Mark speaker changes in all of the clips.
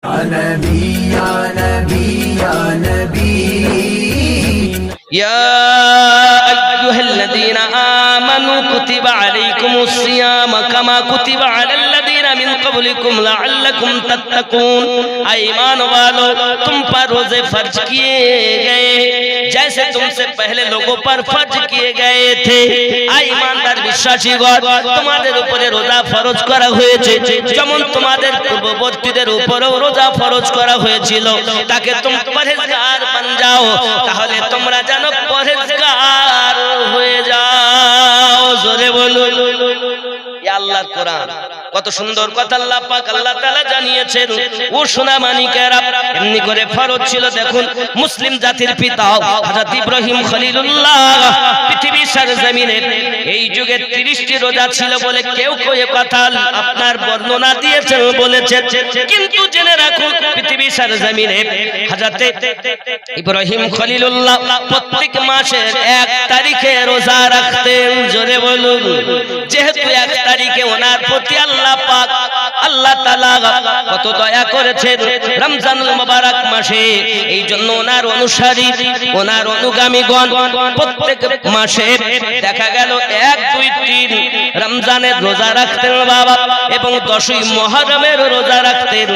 Speaker 1: يا نبي يا نبي يا نبي
Speaker 2: يا أيها الذين آمنوا كتب عليكم الصيام كما كتب على الذين من قبلكم لعلكم تتقون ईमान वालों तुम पर रोजे फर्ज किए गए जैसे तुमसे पहले लोगों पर फर्ज किए गए थे ईमानदार বিশ্বাসীগণ তোমাদের উপরে রোজা ফরজ করা হয়েছে যেমন তোমাদের পূর্ববর্তীদের উপরেও রোজা ফরজ করা হয়েছিল তাকে তোমরা পরহেজগার বন যাও তাহলে তোমরা যেন পরহেজগার হয়ে যাও জোরে বলুন ইয়া আল্লাহর কোরআন কত সুন্দর কথা আল্লাহ পাক আল্লাহ তাআলা জানিয়েছেন ও সোনা মানিকেরা এমনি করে ফরজ ছিল দেখুন মুসলিম জাতির পিতা হযরত ইব্রাহিম খলিলুল্লাহ পৃথিবীর সরজমিনে এই যুগে 30টি রোজা ছিল বলে কেউ কেউ কথা আপনার বর্ণনা দিয়েছেন বলেছেন কিন্তু জেনে রাখুন পৃথিবীর সরজমিনে হযরত ইব্রাহিম খলিলুল্লাহ প্রত্যেক মাসের 1 তারিখে রোজা রাখতেন জোরে বলুন যেহেতু 1 তারিখে ওনার প্রতি আল্লাহ পাক আল্লাহ তাআলা কত দয়া করেছেন রমজানুল মুবারক মাসে এইজন্য ওনার অনুসারী ওনার অনুগামীগণ প্রত্যেক মাসে দেখা গেল 1 2 3 রমজানের রোজা রাখতেন বাবা এবং 10ই মুহররমের রোজা রাখতেন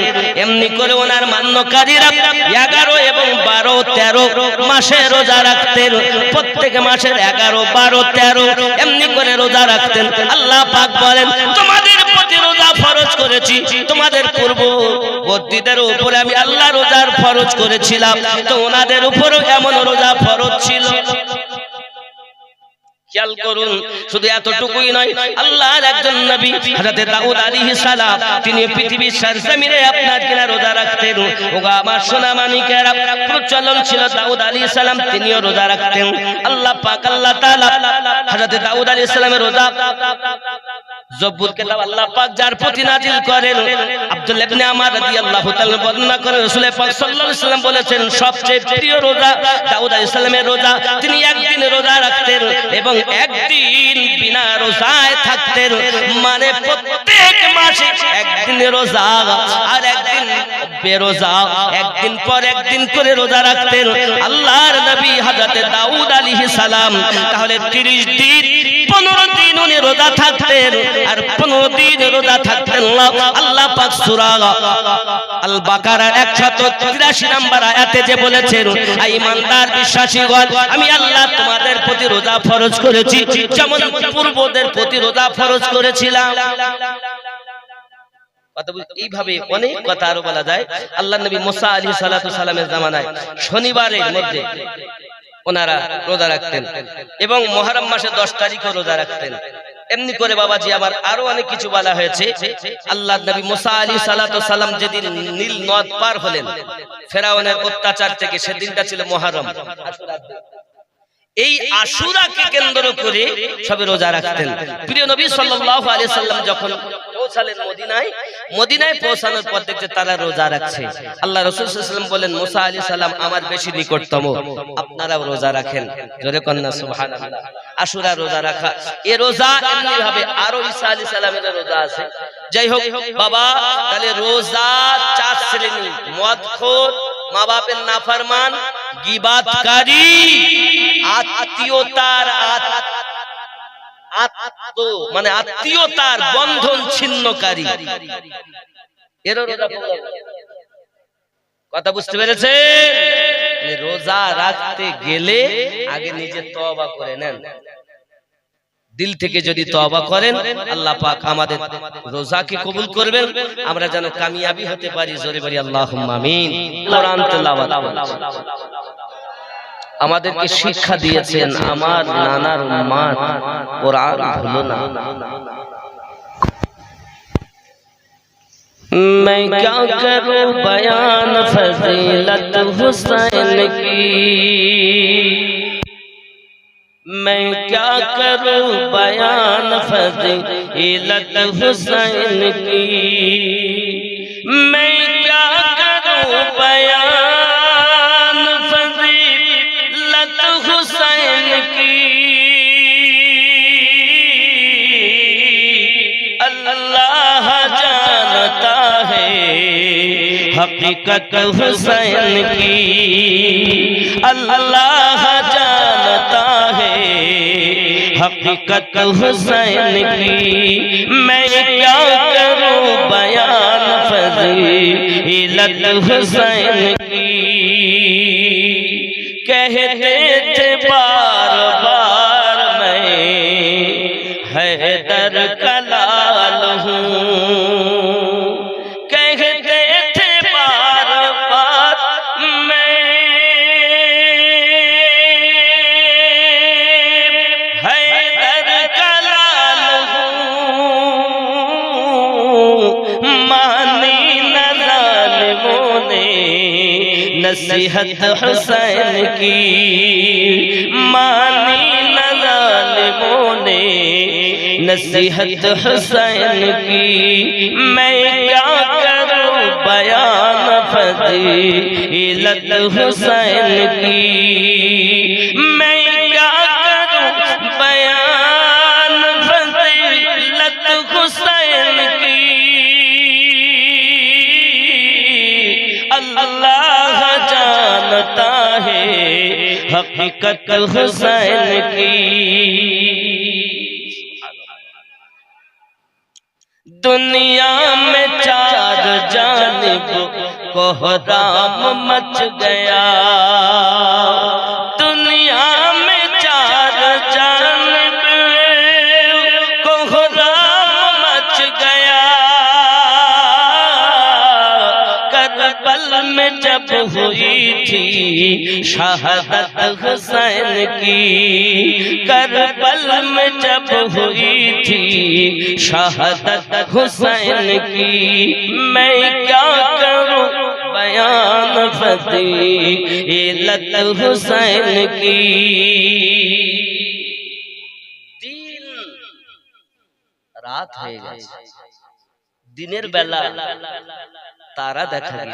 Speaker 2: এমনি করে ওনার মান্যকারীরা 11 এবং 12 13 মাসে রোজা রাখতেন প্রত্যেক মাসের 11 12 13 এমনি করে রোজা রাখতেন আল্লাহ পাক বলেন তোমাদের প্রতি রোজা ফরজ করেছি তোমাদের পূর্ববর্তীদের উপরে আমি আল্লাহ রোজার ফরজ করেছিলাম তো ওনাদের উপরেও এমন রোজা ফরজ ছিল খেয়াল করুন শুধু এতটুকুই নয় আল্লাহর একজন নবী হযরত দাউদ আলাইহিস সালাম তিনি পৃথিবীর সরজমিনে আপনার কিনা রোজা রাখতেন ওগো আমার সোনা মানিকেরা প্রচলন ছিল দাউদ আলাইহিস সালাম তিনিও রোজা রাখতেন আল্লাহ পাক আল্লাহ তাআলা হযরত দাউদ আলাইহিস সালামের রোজা জবুর কিতাব আল্লাহ পাক যার প্রতি নাজিল করেন আব্দুল্লাহ ইবনে আমর রাদিয়াল্লাহু তাআলা বর্ণনা করেন রাসূল পাক সাল্লাল্লাহু আলাইহি ওয়াসাল্লাম বলেছেন সবচেয়ে প্রিয় রোজা দাউদ আলাইহিস সালামের রোজা তিনি একদিন রোজা রাখতেন এবং একদিন বিনা রোজায় থাকতেন মানে প্রত্যেক মাসে একদিন রোজা আর একদিন বেরোজা একদিন পর একদিন করে রোজা রাখতেন আল্লাহর নবী হযরত দাউদ আলাইহিস সালাম তাহলে 30 দিন 15 দিন উনি রোজা থাকতেন আর 15 দিন রোজা থাকতেন আল্লাহ পাক সূরা আল বাকারার 183 নম্বর আয়াতে যে বলেছেন ঈমানদার বিশ্বাসীগণ আমি আল্লাহ তোমাদের প্রতি রোজা ফরজ করেছি যেমন পূর্বদের প্রতি রোজা ফরজ করেছিলাম এইভাবে অনেক কথা আরো বলা যায় আল্লাহর নবী মুসা আলাইহিস সালাতু সালামের জামানায় শনিবারের মধ্যে ওনারা রোজা রাখতেন এবং মুহররম মাসে 10 তারিখে রোজা রাখতেন এমনি করে বাবাজি আবার আরো অনেক কিছু বলা হয়েছে আল্লাহর নবী মুসা আলাইহিস সালাতু সালাম যেদিন নীল নদ পার হলেন ফেরাউনের অত্যাচার থেকে সেদিনটা ছিল মুহররম এই আশুরাকে কেন্দ্র করে সবে রোজা রাখতেন প্রিয় নবী সাল্লাল্লাহু আলাইহি সাল্লাম যখন পৌঁছালেন মদিনায় পৌঁছানোর পর দেখতে তারা রোজা রাখছে আল্লাহ রাসূল সাল্লাল্লাহু আলাইহি ওয়াসাল্লাম বলেন মুসা আলাইহিস সালাম আমার বেশি নিকটতম আপনারাও রোজা রাখেন জোরে কন্না সুবহানাল্লাহ আশুরা রোজা রাখা এই রোজা এমনি ভাবে আরো ঈসা আলাইহিস সালামের রোজা আছে যাই হোক বাবা তাহলে রোজা 4 শ্রেণী মদখোর মা বাপের নাফরমান গীবাতকারী আত্মীয়তার মানে আত্মীয়তার বন্ধন ছিন্নকারী এর রোজা কথা বুঝতে পেরেছেন রোজা রাখতে গেলে আগে নিজে তওবা করে নেন দিল থেকে যদি তওবা করেন আল্লাহ পাক আমাদের রোজাকে কবুল করবেন আমরা যেন কামিয়াবি হতে পারি জোরে বলি আল্লাহুম্মা আমিন কোরআন তেলাওয়াত আমাদেরকে শিক্ষা দিয়েছেন আমার নানার উম্মত কোরআন ভুলো না मैं क्या करूं बयान फजीलत हुसैन की मैं क्या करूं बयान फजीलत हुसैन की मैं क्या करूं बयान फजीलत हुसैन की अल्लाह जानता है हक हकीकत हुसैन की अल्लाह जानता है हकीकत हुसैन की मैं क्या करूं बयान फजीलत हुसैन की कहते थे बार बार मैं हैदर का लाल हूँ कहते थे बार बार मैं हैदर का लाल हूँ मानी न जालिमों ने नसीहत हुसैन की मानी न जालिमों ने नसीहत हुसैन की मैं क्या करूं बयान फजीलत हुसैन की मैं क्या करूं बयान फजीलत हुसैन की अल्लाह जानता है हकीकत हुसैन की दुनिया में चार जानिब कोहराम मच गया दुनिया में चार जानिब कोहराम मच गया करबल में जब हुई थी शहादत हुसैन की करबल में जब हुई थी शहादत हुसैन की मैं क्या करूं बयान फजीलत हुसैन की दिन रात হয়ে গেছে দিনের বেলা তারা দেখা গেল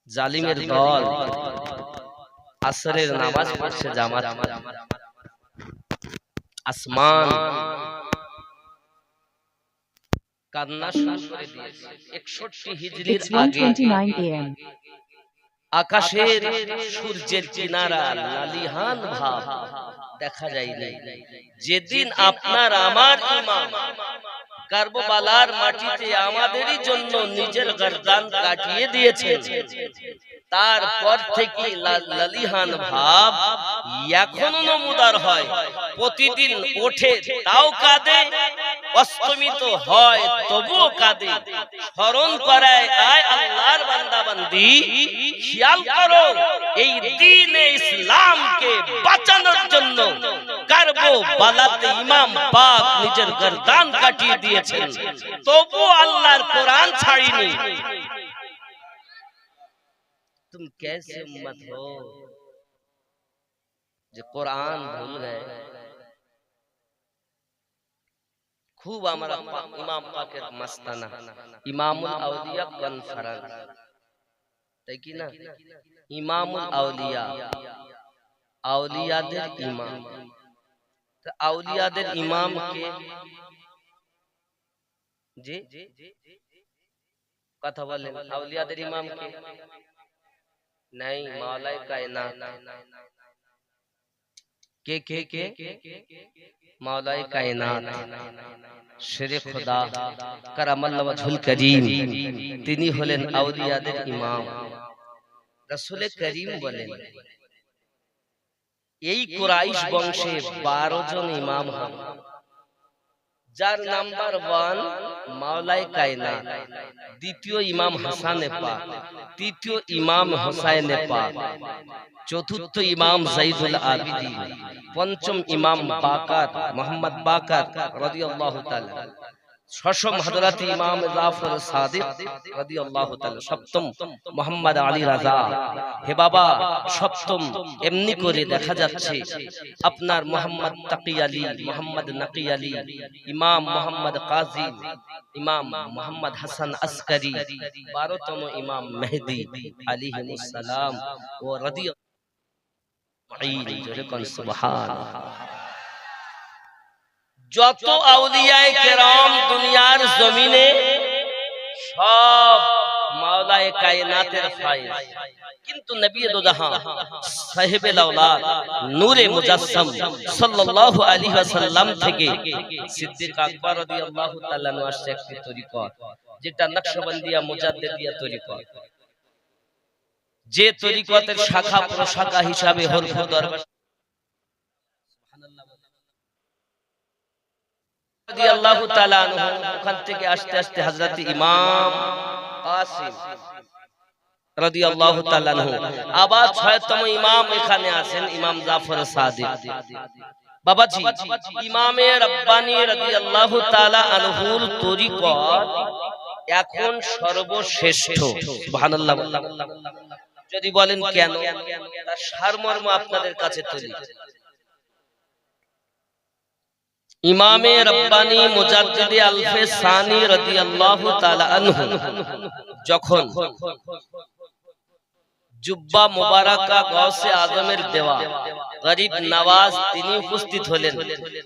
Speaker 2: জালিমের দল আসরের নামাজ পড়ছে জামাত আসমান কান্না শুরু করে দিয়েছে 61 হিজরির আগে আকাশের সূর্যের কিনারা লালিহান ভাব দেখা যায় না যেদিন আপনার আমার ইমাম কারবালার মাটিতে আমাদেরই জন্য নিজের গর্দান কাটিয়ে দিয়েছেন তারপর থেকে লালিহান ভাব এখনো নমুদার হয় প্রতিদিন ওঠে তাও কাঁদে অস্তমিত হয় তবুও কাঁদে স্মরণ করায় আয় আল্লাহর বান্দা বান্দি খেয়াল করো এই দ্বীনে ইসলামকে বাঁচানোর জন্য কারবালাতে ইমাম পাক নিজের গর্দান কাটিয়ে দিয়েছেন তবুও আল্লাহর কোরআন ছাড়িনি तुम कैसे उम्मत हो जो कुरान भूल गए खूब हमारा इमाम पाकेर मस्ताना इमामुल औलिया कॉन्फ्रेंस তাই কি না ইমামুল আউলিয়া আউলিয়াদের ইমাম তো আউলিয়াদের ইমাম কে জি কথা বলেন আউলিয়াদের ইমাম কে नहीं मौलाए कायनात के मौलाए कायनात शेरे खुदा करमल्लाहु वजहुल करीम তিনি হলেন আউলিয়াদের ইমাম রাসূল করিম বলেন এই কুরাইশ বংশে 12 জন ইমাম হন যার নাম্বার 1 মাওলায়ে কায়নাত দ্বিতীয় ইমাম হাসানে পাক তৃতীয় ইমাম হুসাইনে পাক চতুর্থ ইমাম যায়েদুল আবিদিন পঞ্চম ইমাম বাকার মুহাম্মদ বাকার রাদিয়াল্লাহু তাআলা ষষ্ঠ হযরত ইমাম জাফর সাদিক রাদিয়াল্লাহু তাআলা সপ্তম মুহাম্মদ আলী রাজা হে বাবা সপ্তম এমনি করে দেখা যাচ্ছে আপনার মুহাম্মদ তাকি আলী মুহাম্মদ নাকি আলী ইমাম মুহাম্মদ কাজী ইমাম মুহাম্মদ হাসান আসকারি 12তম ইমাম মেহেদী আলাইহিস সালাম ও রাদিয়াল্লাহু সুবহানাল্লাহ যত আউলিয়ায়ে কেরাম দুনিয়ার জমিনে সব রব্বায়ে কায়নাতের ফায়েজ, কিন্তু নবী দো জাহান সাহেবে লাওলাদ নূরে মুজাসসাম সাল্লাল্লাহু আলাইহি ওয়াসাল্লাম থেকে সিদ্দিক আকবর রাদিয়াল্লাহু তাআলা আনহু আসছে একটি তরিকত, যেটা নকশবন্দিয়া মুজাদ্দিদিয়া তরিকত, যে তরিকতের শাখা প্রশাখা হিসাবে হরফ দরবার রাদিয়াল্লাহু তাআলা আনহু ওখান থেকে আস্তে আস্তে হযরত ইমাম কাসিম রাদিয়াল্লাহু তাআলা আনহু আবার ৬তম ইমাম এখানে আছেন, ইমাম জাফর সাদিক। বাবাজি, ইমামে রব্বানী রাদিয়াল্লাহু তাআলা আনহুর তরিকত এখন সর্বশ্রেষ্ঠ। সুবহানাল্লাহ। যদি বলেন কেন, তার সারমর্ম আপনাদের কাছে তুলি। ইমামে রব্বানী মুজাদ্দিদে আলফে সানি রাদিয়াল্লাহু তাআলা আনহু যখন জুব্বা মুবারাকা গাউসে আজমের দেওয়া গরিব নওয়াজ তিনি উপস্থিত হলেন,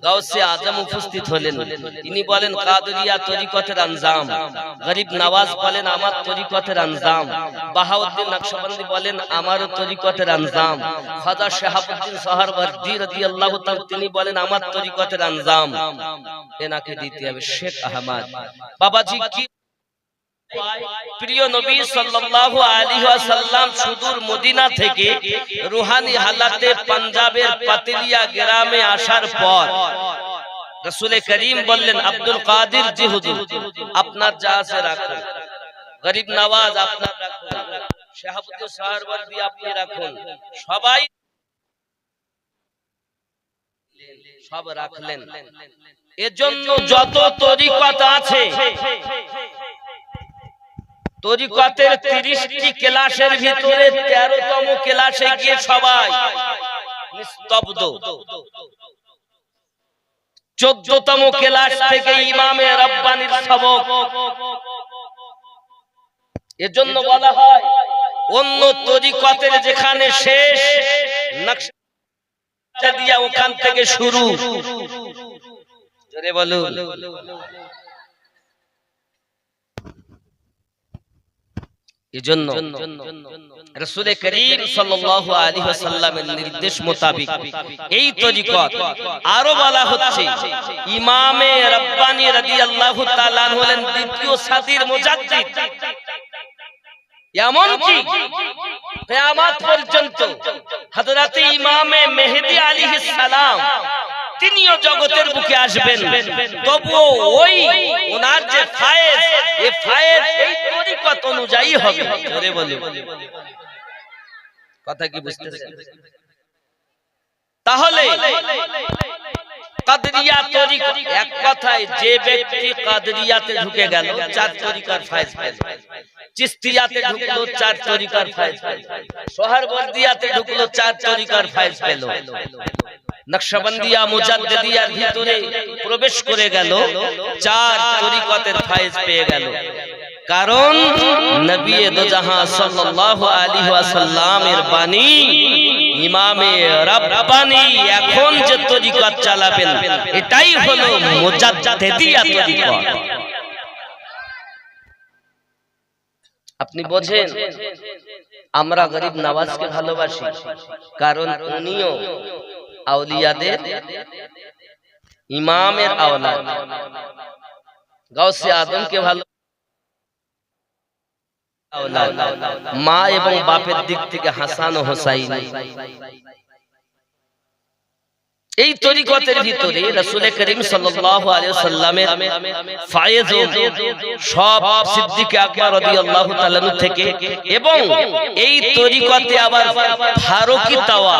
Speaker 2: গাউসে আজম উপস্থিত হলেন। তিনি বলেন কাদরিয়া তরিকতের আঞ্জাম, গরিব নওয়াজ বলেন আমার তরিকতের আঞ্জাম, বাহাউদ্দিন নকশবন্দি বলেন আমারও তরিকতের আঞ্জাম, খাজা শাহাবুদ্দিন সোহরাওয়ার্দী রাদিয়াল্লাহু তাআলা তিনি বলেন আমার তরিকতের আঞ্জাম। এনাকে দিতে হবে শেখ আহমদ। বাবাজি কি প্রিয় নবী সাল্লাল্লাহু আলাইহি ওয়াসাল্লাম সুদূর মদিনা থেকে রুহানি হালাতে পাঞ্জাবের পাতিলিয়া গ্রামে আসার পর রাসূল করিম বললেন আব্দুল কাদের জি হুজুর আপনার যা আছে রাখুন, গরিব নওয়াজ আপনার রাখুন, শাহাবুদ্দিন সোহরাওয়ার্দী আপনি রাখুন, সবাই সব রাখলেন। এজন্য যত তরিকত আছে তরিকতের 30টি ক্লাসের ভিতরে 13তম ক্লাসে গিয়ে সবাই নিস্তব্ধ। 14তম ক্লাস থেকে ইমামে রব্বানির সবক। এজন্য বলা হয় অন্য তরিকতের যেখানে শেষ নকশা দিয়া ওখান থেকে শুরু। জোরে বলুন। এজন্য রাসূল করিম সাল্লাল্লাহু আলাইহি ওয়াসাল্লামের নির্দেশ মোতাবেক এই তরিকত আরো বলা হচ্ছে ইমামে রব্বানী রাদিয়াল্লাহু তাআলা হলেন দ্বিতীয় সাদির মুজাদ্দিদ। এমনকি কিয়ামত পর্যন্ত হযরত ইমামে মেহেদী আলাইহিস সালাম তিনিও জগতের বুকে আসবেন, তবুও ওই ওনার যে ফায়েজ এই ফায়েজ এই তরিকত অনুযায়ী হবে। জোরে বলুন, কথা কি বুঝতেছেন? তাহলে কাদরিয়া তরিকত এক কথায় যে ব্যক্তি কাদরিয়াতে ঢুকে গেল 4 তরিকার ফায়েজ পেল, চিশতিয়াতে ঢুকলো 4 তরিকার ফায়েজ পেল, সোহরাওয়ার্দিয়াতে ঢুকলো 4 তরিকার ফায়েজ পেল, নকশবন্দিয়া মুজাদ্দিদিয়ার ভিতরে প্রবেশ করে গেল 4 তরিকতের ফায়েজ পেয়ে গেল। কারণ নবী দো জাহান সাল্লাল্লাহু আলাইহি ওয়াসাল্লামের বাণী ইমামে রব্বানী এখন যে তরিকত চালাবেন এটাই হলো মুজাদ্দিদিয়া তরিকত। আপনি বোঝেন আমরা গরিব নওয়াজকে ভালোবাসি, কারণ উনিও আউলিয়াদের ইমামের আওলাদ। গাউসে আজমকে ভালো আওলাদ, মা এবং বাপের দিক থেকে হাসান ও হুসাইন। এই তরিকতের ভিতরে রাসূল করিম সাল্লাল্লাহু আলাইহি ওয়াসাল্লামের ফায়েজ সব সিদ্দিক আকবর রাদিয়াল্লাহু তাআলা থেকে, এবং এই তরিকতে আবার ফারুকি তাওয়া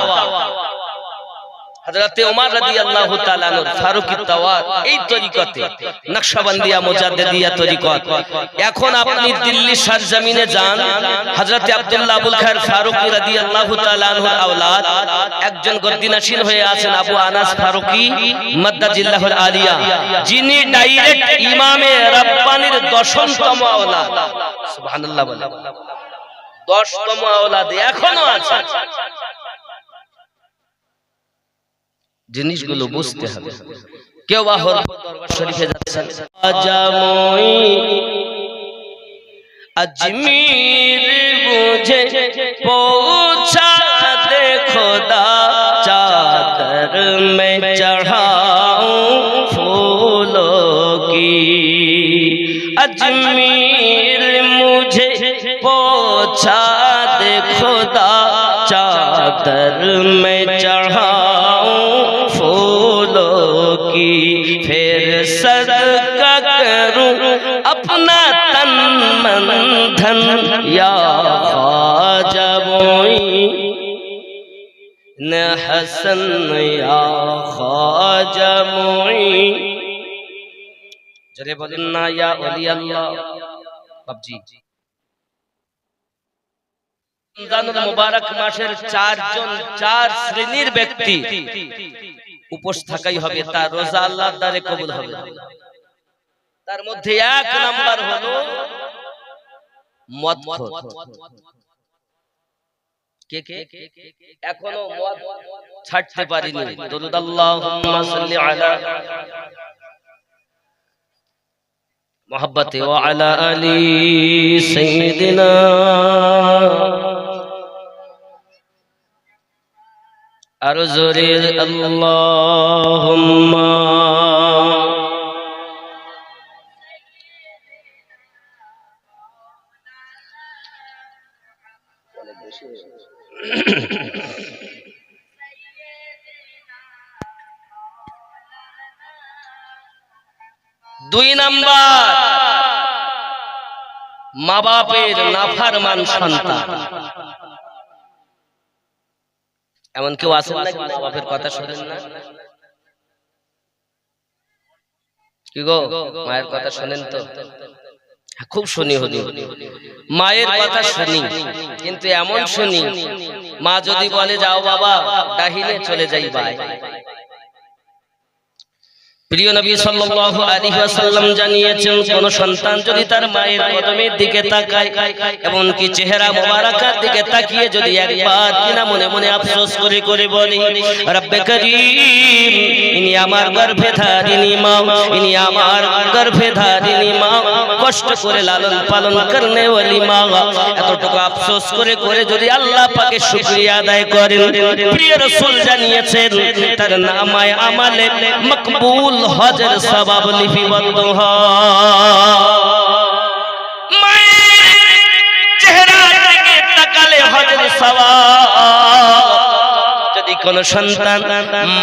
Speaker 2: হযরত ওমর রাদিয়াল্লাহু তাআলা আনহু ফারুকি তাওয়ার এই তরিকতে নকশবন্দিয়া মুজাদ্দিদিয়া তরিকত। এখন আপনি দিল্লি সরজমিনে যান, হযরত আব্দুল্লাহ আবুল খায়ের ফারুকি রাদিয়াল্লাহু তাআলা আনহুর আওলাদ একজন গদ্দিনাশীন হয়ে আছেন আবু আনাস ফারুকি মাদ্দাজিল্লাহুল আলিয়া, যিনি ডাইরেক্ট ইমামে রব্বানির 10তম আওলাদ। সুবহানাল্লাহ বলে 10তম আওলাদ এখনো আছে। জিনিসগুলো বুঝতে হবে। কেউ আহর দরবার শরীফে যাচ্ছেন, अजमीर मुझे पहुंचा दे खुदा, चादर में चढ़ाऊं फूलों की। अजमीर मुझे पहुंचा दे खुदा, चादर में चढ़ाऊं फूलों की। फिर सदका करूं अपना तन मन धन, या ख्वाजा मोइन हसन या ख्वाजा मोइन। जरे बोलें ना या ओली अल्लाह। बाबजी রমজানুল মুবারক মাসের চার শ্রেণীর ব্যক্তি উপোস থাকাই হবে, তার রোজা আল্লাহর দ্বারে কবুল হবে। তার মধ্যে এক নাম্বার হলো মদখোর। কে কে এখনো মদ ছাড়তে পারেনি? দরুদ আল্লাহুম্মা সাল্লি আলা মুহাব্বতে ওয়া আলা আলি সাইয়্যিদিনা। আরো জোরে আল্লাহুম্মা। দুই নাম্বার, মা বাপের নাফরমান সন্তান। এমন কেউ আছেন নাকি মা বাপের কথা শোনেন না? কি গো, মায়ের কথা শোনেন তো? খুব শুনি, হলি মায়ের কথা শুনি, কিন্তু এমন শুনি মা যদি বলে যাও বাবা ডাহিনে চলে যাই ভাই। প্রিয় নবী সাল্লাল্লাহু আলাইহি ওয়াসাল্লাম জানিয়েছেন, কোন সন্তান যদি তার মায়ের কদমের দিকে তাকায়, এমনকি চেহারা মোবারকার দিকে তাকিয়ে যদি একবার কিনা মনে মনে আফসোস করে করে বলে, রব্বে করিম, ইনি আমার গর্ভে ধারিনী মা, ইনি আমার গর্ভে ধারিনী মা, কষ্ট করে লালন পালন করনে ওয়ালি মা, এতটুকু আফসোস করে করে যদি আল্লাহ পাকের শুকরিয়া আদায় করেন, প্রিয় রাসূল জানিয়েছেন তার নামায়ে আমালে মকবুল হজের সওয়াব লিপিবদ্ধ হয়। মায়ের চেহারার দিকে তাকালে হজের সওয়াব। যদি কোন সন্তান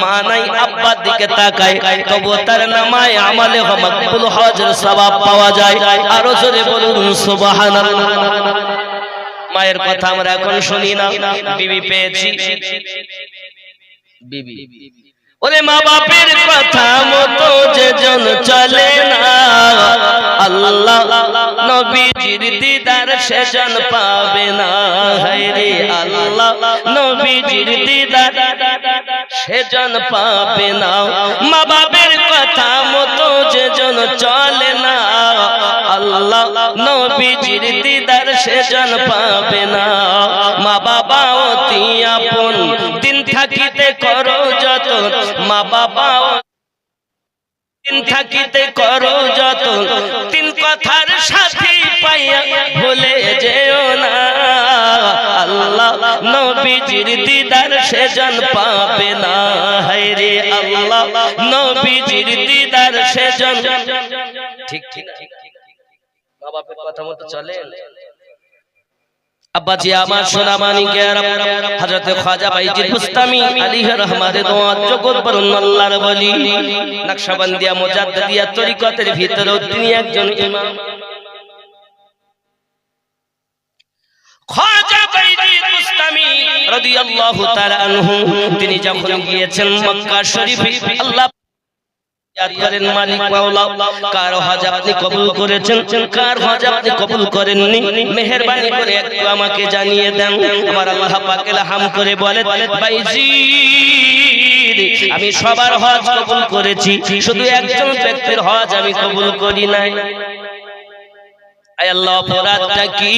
Speaker 2: মা নাই আব্বার দিকে তাকায়, তবু তার নামায়ে আমালে মকবুল হজের সওয়াব পাওয়া যায়। আরো জোরে বলুন সুবহানাল্লাহ। মায়ের কথা আমরা এখন শুনি না, বিবি পেয়েছি, বিবি। ওরে মা বাপের কথা মতো যে জন চলে না, আল্লাহ নবীজির দিদার সে জন পাবে না। হায়রে আল্লাহ নবীজির দিদার সে জন পাবে না। মা বাপের কথা মতো যে জন চলে না, আল্লাহ নবীজির দিদার সে জন পাবে না। মা বাবা অতি আপন, দিন থাকিতে করো যতন, মা বাবা দিন থাকিতে করো যতন, তিন কথার সাথী পাইয়া ভুলে যেও না। আল্লাহ নবীজির দিদার সে জন পাবে না। হায়রে আল্লাহ নবীজির দিদার সে জন। ঠিক ঠিক মা বাপের কথা মতো চলে। আব্বাজি আমার সোনা মানিকের হযরত খাজা বাইজিদ বুস্তামি আলাইহি রহমাতে দোয়া জগৎ বরুন আল্লাহর ওলি, নকশবন্দিয়া মুজাদ্দিদিয়া তরিকতের ভিতরে তিনি একজন ইমাম। খাজা বাইজিদ বুস্তামি রাদিয়াল্লাহু তাআলা আনহু তিনি যখন গিয়েছেন মক্কা শরীফে, আল্লাহ याद करें मालिक मौला कार हज আপনি কবুল করেছেন, কার হজ আপনি কবুল করেননি, মেহেরবানি করে একটু আমাকে জানিয়ে দেন। আমার আল্লাহ পাক ইলহাম করে বলে, বাইজিদ আমি সবার হজ কবুল করেছি, শুধু একজন ব্যক্তির হজ আমি কবুল করি নাই। আয় আল্লাহ অপরাধটা কি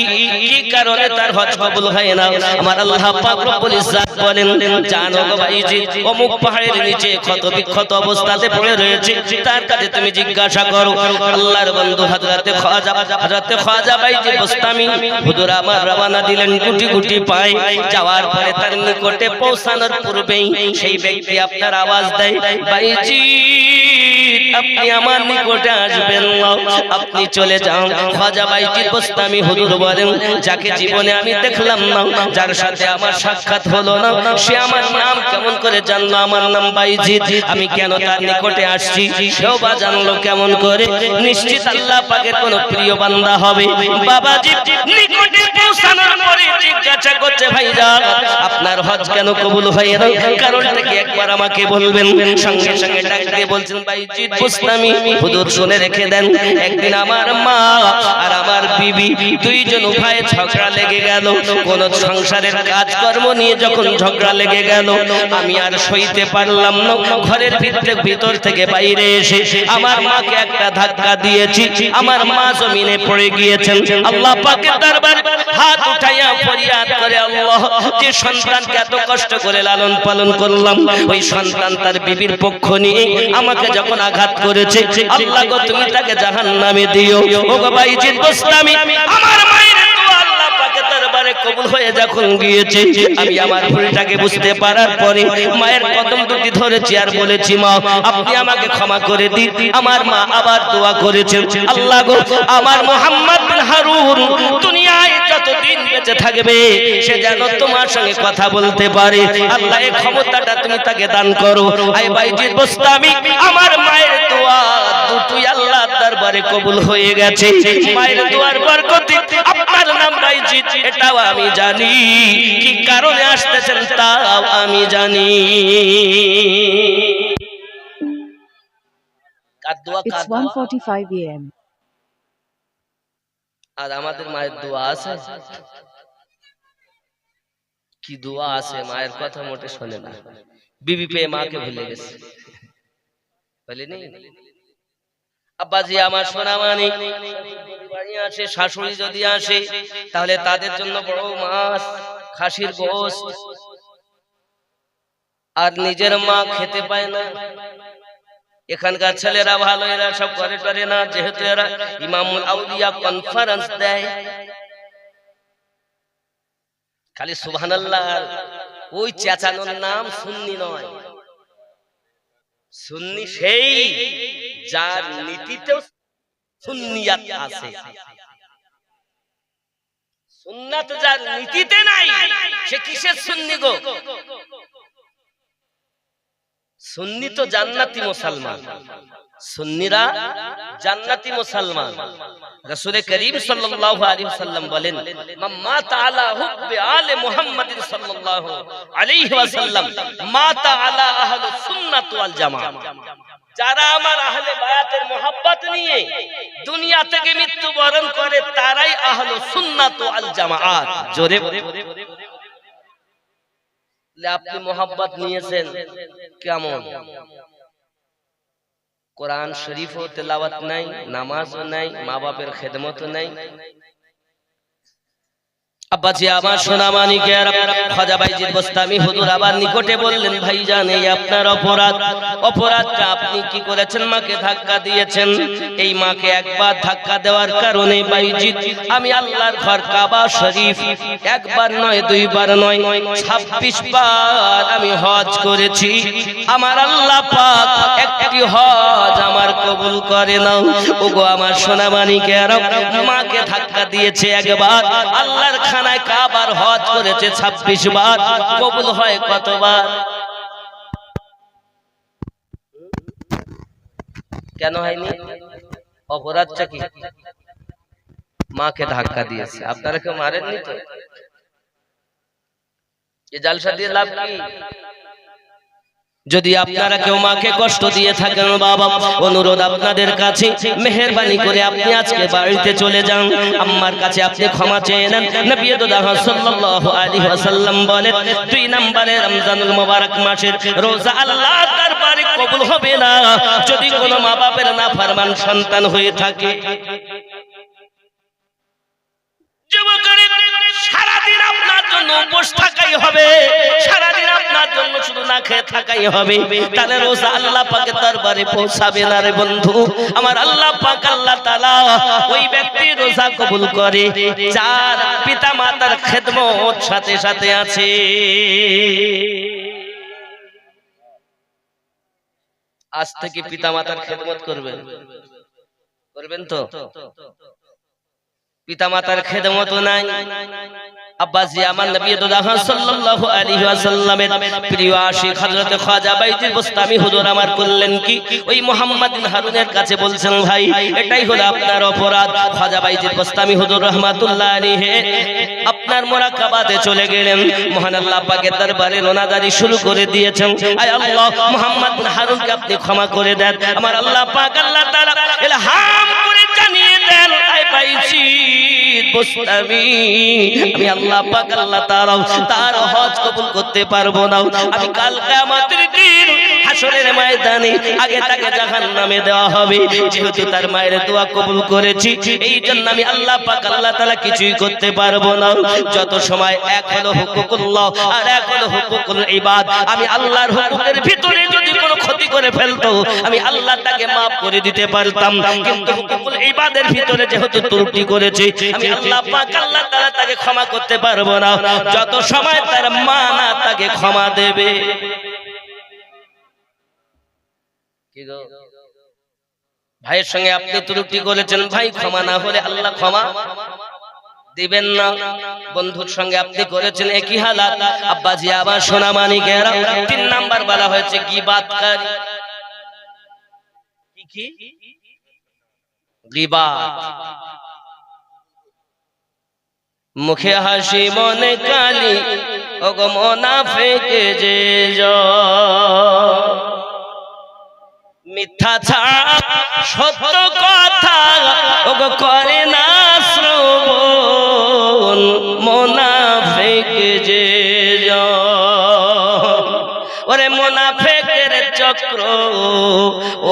Speaker 2: কারণে তার হজ কবুল হয় না? আমার আল্লাহ পাক রব্বুল ইজ্জত বলেন, জানো গো ভাইজি, অমুক পাহাড়ের নিচে ক্ষত বিক্ষত অবস্থাতে পড়ে রয়েছে, তার কাছে তুমি জিজ্ঞাসা করো। আল্লাহর বন্ধু হযরতে খাজা বাইজি বোস্তামি হুজুর আমার রওনা দিলেন গুটি গুটি পায়ে। যাওয়ার পরে তার নিকটে পৌঁছানোর পূর্বেই সেই ব্যক্তি আপনার আওয়াজ দেয়, বাইজি আপনি আমার নিকটে আসবেন না, আপনি চলে যান। খাজা বাইজি বোস্তামি হুজুর বলেন, যাকে জীবনে আমি দেখলাম না, যার সাথে আমার সাক্ষাৎ হলো না, সে আমার নাম কেমন করে জানলো? আমার নাম বাইজি, আমি কেন তার নিকটে আসছি সেও বা জানলো কেমন করে? নিশ্চিত আল্লাহ পাকের কোন প্রিয় বান্দা হবে। বাবাজি নিকটে পৌঁছানোর পরে জিজ্ঞাসা করছে, ভাইজান আপনার হজ কেন কবুল হয় না? কারণটা কি একবার আমাকে বলবেন? সঙ্গে সঙ্গে ডাক দিয়ে বলছেন, বাইজি বোস্তামি হুজুর শুনে রেখে দেন, একদিন আমার মা আর আমার বিবি দুইজন উভয়ে ঝগড়া লেগে গেল। কোন সংসারের কাজকর্ম নিয়ে যখন ঝগড়া লেগে গেল, আমি আর সইতে পারলাম না। ঘরের ভিতর থেকে বাইরে এসে আমার মাকে একটা ধাক্কা দিয়েছি, আমার মা জমিনে পড়ে গিয়েছেন। আল্লাহ পাকের দরবারে হাত উঠাইয়া ফরিয়াদ করে, আল্লাহ যে সন্তানকে এত কষ্ট করে লালন পালন করলাম, ওই সন্তান তার বিবির পক্ষ নিয়ে আমাকে যখন আঘাত করেছে, আল্লাহ গো তুমি তাকে জাহান্নামে দিও। ও গো বাইজি বোস্তামি, আমার মায়ের দোয়া আল্লাহ পাকের দরবারে কবুল হয়ে যখন গিয়েছে, আমি আমার ভুলটাকে বুঝতে পারার পরে মায়ের কদম দুটি ধরেছি আর বলেছি, মা আপনি আমাকে ক্ষমা করে দিন। আমার মা আবার দোয়া করেছেন, আল্লাহ গো আমার মুহাম্মদ বিন হারুন দুনিয়ায় যতদিন বেঁচে থাকবে সে যেন তোমার সঙ্গে কথা বলতে পারে, আল্লাহ এই ক্ষমতাটা তুমি তাকে দান করো। আয় বাইজি বোস্তামি, আমার মায়ের দোয়া দুটোই আল্লাহর দরবারে কবুল হয়ে গেছে। মায়ের দোয়ার বরকতে আপনার নাম বাইজি এটাও আমি জানি, কি কারণে আসতেছেন তাও আমি জানি। কার দোয়া?
Speaker 3: It's 1:45 a.m.
Speaker 2: আর আমাদের মায়ের দোয়া আছে, কি দোয়া আছে? মায়ের কথা মোটে শোনে না, বিবি পেয়ে মাকে ভুলে গেছে, বলেনি? আব্বাজি আমার সোনা মানিক বাড়ি আসে, শাশুড়ি যদি আসে তাহলে তাদের জন্য বড় মাছ, খাসির গোশত, আর নিজের মা খেতে পায় না। এখানকার ছেলেরা ভালো, এরা সব করে না, যেহেতু এরা ইমামুল আউলিয়া কনফারেন্স দেয়, খালি সুবহানাল্লাহ ওই চেঁচানোর নাম সুন্নি নয়। সুন্নি সেই যার নীতিতেও সুন্নিয়াত আছে, সুন্নাত যার নীতিতে নাই সে কিসের সুন্নি গো? সুন্নি তো জান্নাতি মুসলমান, সুন্নিরা জান্নাতি মুসলমান। রাসূল করিম সাল্লাল্লাহু আলাইহি ওয়াসাল্লাম বলেন, মান মাতা আলা হুব্বি আলে মুহাম্মাদিন সাল্লাল্লাহু আলাইহি ওয়াসাল্লাম মাতা আলা আহলুস সুন্নাত ওয়াল জামাআহ। যারা আমার আহলে বায়াতের মোহাব্বত নিয়ে দুনিয়া থেকে মৃত্যুবরণ করে তারাই আহলুস সুন্নাত ওয়াল জামাআত। জোরে আপনি মোহাব্বত নিয়েছেন কেমন? কোরআন শরীফও তেলাওয়াত নাই, নামাজও নাই, মা বাপের খেদমতও নাই। আব্বাজি আমার সোনা মানিকের খাজা বাইজি বোস্তামি হুজুর আবার নিকটে বললেন, ভাইজান এই আপনার অপরাধটা আপনি কি করেছেন? মাকে ধাক্কা দিয়েছেন। এই মাকে একবার ধাক্কা দেওয়ার কারণে বাইজি আমি আল্লাহর ঘর কাবা শরীফ একবার নয়, দুইবার নয়, 26 বার আমি হজ করেছি। আমার আল্লাহ পাক একটি হজ আমার কবুল করে নাও। ওগো আমার সোনা মানিকের, মাকে ধাক্কা দিয়েছে একবার, আল্লাহর খানায় কাবার হজ করেছে 26 বার, কবুল হয় কতবার? কেন হয়নি? অপরাধটা কি? মাকে ধাক্কা দিয়েছে। আপনারা কেউ মারেননি তো? এই জালসা দিয়ে লাভ কি? যদি আপনারা কেউ মাকে কষ্ট দিয়ে থাকেন, বাবা অনুরোধ আপনাদের কাছে, মেহেরবানি করে আপনি আজকে বাড়িতে চলে যান, আম্মার কাছে আপনি ক্ষমা চেয়ে নেন। নবী সাল্লাল্লাহু আলাইহি ওয়াসাল্লাম বলেন, 2 নম্বরে রমজানুল মুবারক মাসের রোজা আল্লাহর দরবারে কবুল হবে না যদি কোনো মা বাপের নাফরমান সন্তান হয়ে থাকে। উপোস থাকাই হবে, সারাদিন আপনার জন্য শুধু না খেয়ে থাকাই হবে, তাহলে রোজা আল্লাহ পাকের দরবারে পৌঁছাবে না রে বন্ধু আমার। আল্লাহ পাক আল্লাহ তাআলা ওই ব্যক্তির রোজা কবুল করে যার পিতা মাতার খেদমত সাথে সাথে আছে। আজ থেকে পিতা মাতার খেদমত করবেন, করবেন তো? পিতা মাতার খেদমত নাই। আব্বাজি আমার নবী সাল্লাল্লাহু আলাইহি ওয়াসাল্লামের প্রিয় আশিক হযরত খাজা বাইজির বুস্তামি হুজুর আমার করলেন কি, ওই মুহাম্মদ বিন হারুনের কাছে বলছেন ভাই এটাই হলো আপনার অপরাধ। খাজা বাইজির বুস্তামি হুজুর রাহমাতুল্লাহ আলাইহি আপনার মুরাকাবাতে চলে গেলেন, মহান আল্লাহ পাকের দরবারে রোনাদারি শুরু করে দিয়েছেন, আয় আল্লাহ মুহাম্মদ বিন হারুনকে আপনি ক্ষমা করে দেন। আমার আল্লাহ পাক আল্লাহ তাআলা ইলহাম করে জানিয়ে দেন, আয় বাইজি বুস্তামি আমি আল্লাহ পাক আল্লাহ তাআলা তার হজ কবুল করতে পারবো না, আমি কাল কিয়ামতের দিন হাসরের ময়দানে আগে তাকে জাহান্নামে দেওয়া হবে, যেহেতু তার মায়ের দোয়া কবুল করেছি এই জন্য আমি আল্লাহ পাক আল্লাহ তাআলা কিছুই করতে পারবো না। যত সময় এক হলো হুকুকুল্লাহ আর এক হলো হুকুকুল ইবাদ, আমি আল্লাহর হুকুমের ভিতরে যদি কোনো ক্ষতি করে ফেলতো আমি আল্লাহ তাকে maaf করে দিতে পারতাম, কিন্তু হুকুকুল ইবাদের ভিতরে যেহেতু ত্রুটি করেছে আমি আল্লাহ পাক আল্লাহ তাআলা তাকে ক্ষমা করতে পারবো না, যত সময় তার মা না তাকে ক্ষমা দেবে। কি গো ভাইয়ের সঙ্গে আপনি ত্রুটি করেছেন, ভাই ক্ষমা না হলে আল্লাহ ক্ষমা দিবেন না। বন্ধুর সঙ্গে আপনি করেছেন একই হালাত। আব্বাজি আমার সোনা মানিকেরা 3 নাম্বার বলা হয়েছে গীবাতকারী। কি গীবাত, মুখে হাসি মনে কালি ওগো মুনাফিক যে মিথ্যা ছাড়া সত্য কথা ওগো করে না শ্রবণ, মুনাফিক যে ওরে মুনাফিকের চক্র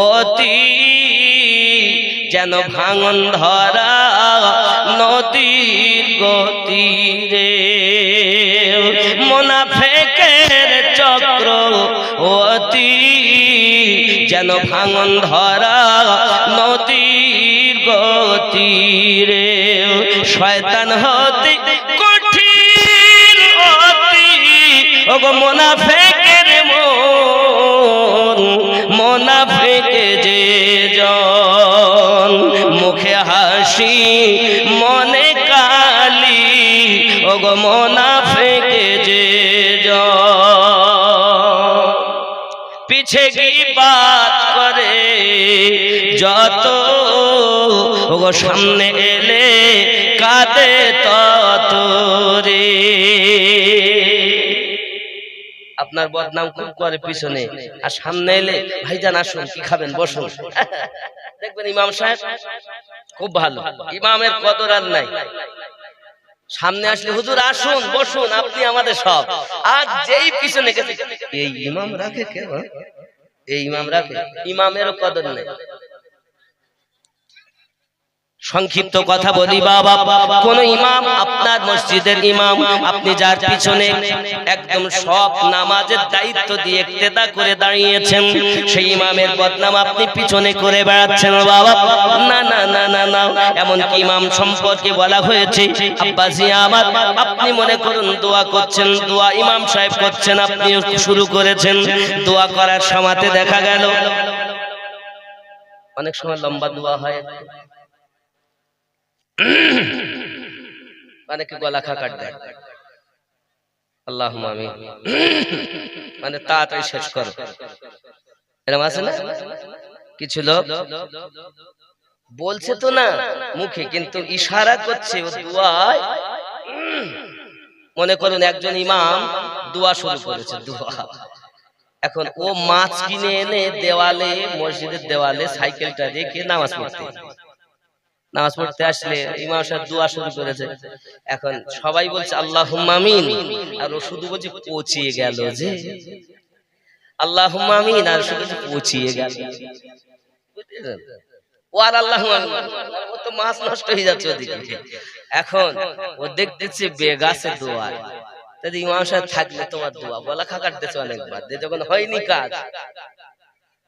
Speaker 2: অতি যেন ভাঙন ধরা নদীর গতি রে, মুনাফিকের চক্র অতি যেন ভাঙন ধরা নদীর গতি রে, শয়তান হতে কঠিন অতি ওগো মুনাফিকের মন, মুনাফিক যে জন মুখে হাসি মনে কালি ওগো মুনাফিক যে জন, পিছে গীবাত করে যত ওগো সামনে এলে কাঁদে তত রে। আপনার বদনাম খুব করে পিছনে, আর সামনে এলে ভাইজান আসুন কি খাবেন বসুন, দেখবেন ইমাম সাহেব খুব ভালো, ইমামের কদর আর নাই, সামনে আসলে হুজুর আসুন বসুন আপনি আমাদের সব, আর যেই পিছনে গেছে এই ইমাম রাখে কেন, এই ইমাম রাখে, ইমামেরও কদর নেই। সংক্ষিপ্ত কথা বলি বাবা, কোন ইমাম আপনার মসজিদের ইমাম আপনি যার পিছনে একদম সব নামাজের দায়িত্ব দিয়ে ইক্তেদা করে দাঁড়িয়েছেন, সেই ইমামের বদনাম আপনি পিছনে করে বেড়াচ্ছেন বাবা, না না না না না। এমনকি ইমাম সম্পর্কে বলা হয়েছে আব্বাজি আমার আপনি মনে করুন দোয়া করছেন, দোয়া ইমাম সাহেব করছেন, আপনি শুরু করেছেন, দোয়া করার সময়তে দেখা গেল অনেক সময় লম্বা দোয়া হয়, অনেকে গলা খাকাট দেয় আল্লাহুম্মা আমিন, মানে তাড়াতাড়ি শেষ করো, এরকম আছে না? কিছু লোক বলছে তো না মুখে, কিন্তু ইশারা করছে ও দোয়ায়। মনে করুন একজন ইমাম দোয়া শুরু করেছে, দোয়া, এখন ও মাছ কিনে এনে দেওয়ালে, মসজিদের দেওয়ালে সাইকেলটা রেখে নামাজ পড়তে আসলে ইমাম সাহেব দোয়া শুরু করেছে, এখন সবাই বলছে আল্লাহুম্মা আমিন, আর ও শুধু বলছে পচিয়ে গেল যে আল্লাহুম্মা আমিন, আর শুধু পচিয়ে গেল, ও আর আল্লাহুম্মা আমিন, ও তো মাছ নষ্ট হয়ে যাচ্ছে ওদিকে। এখন ও দেখতেছে বেগাছে দোয়া, যদি ইমাম সাহেব থাকলে তোমার দোয়া গলা খাকাটতেছে অনেকবার, যখন হয়নি কাজ,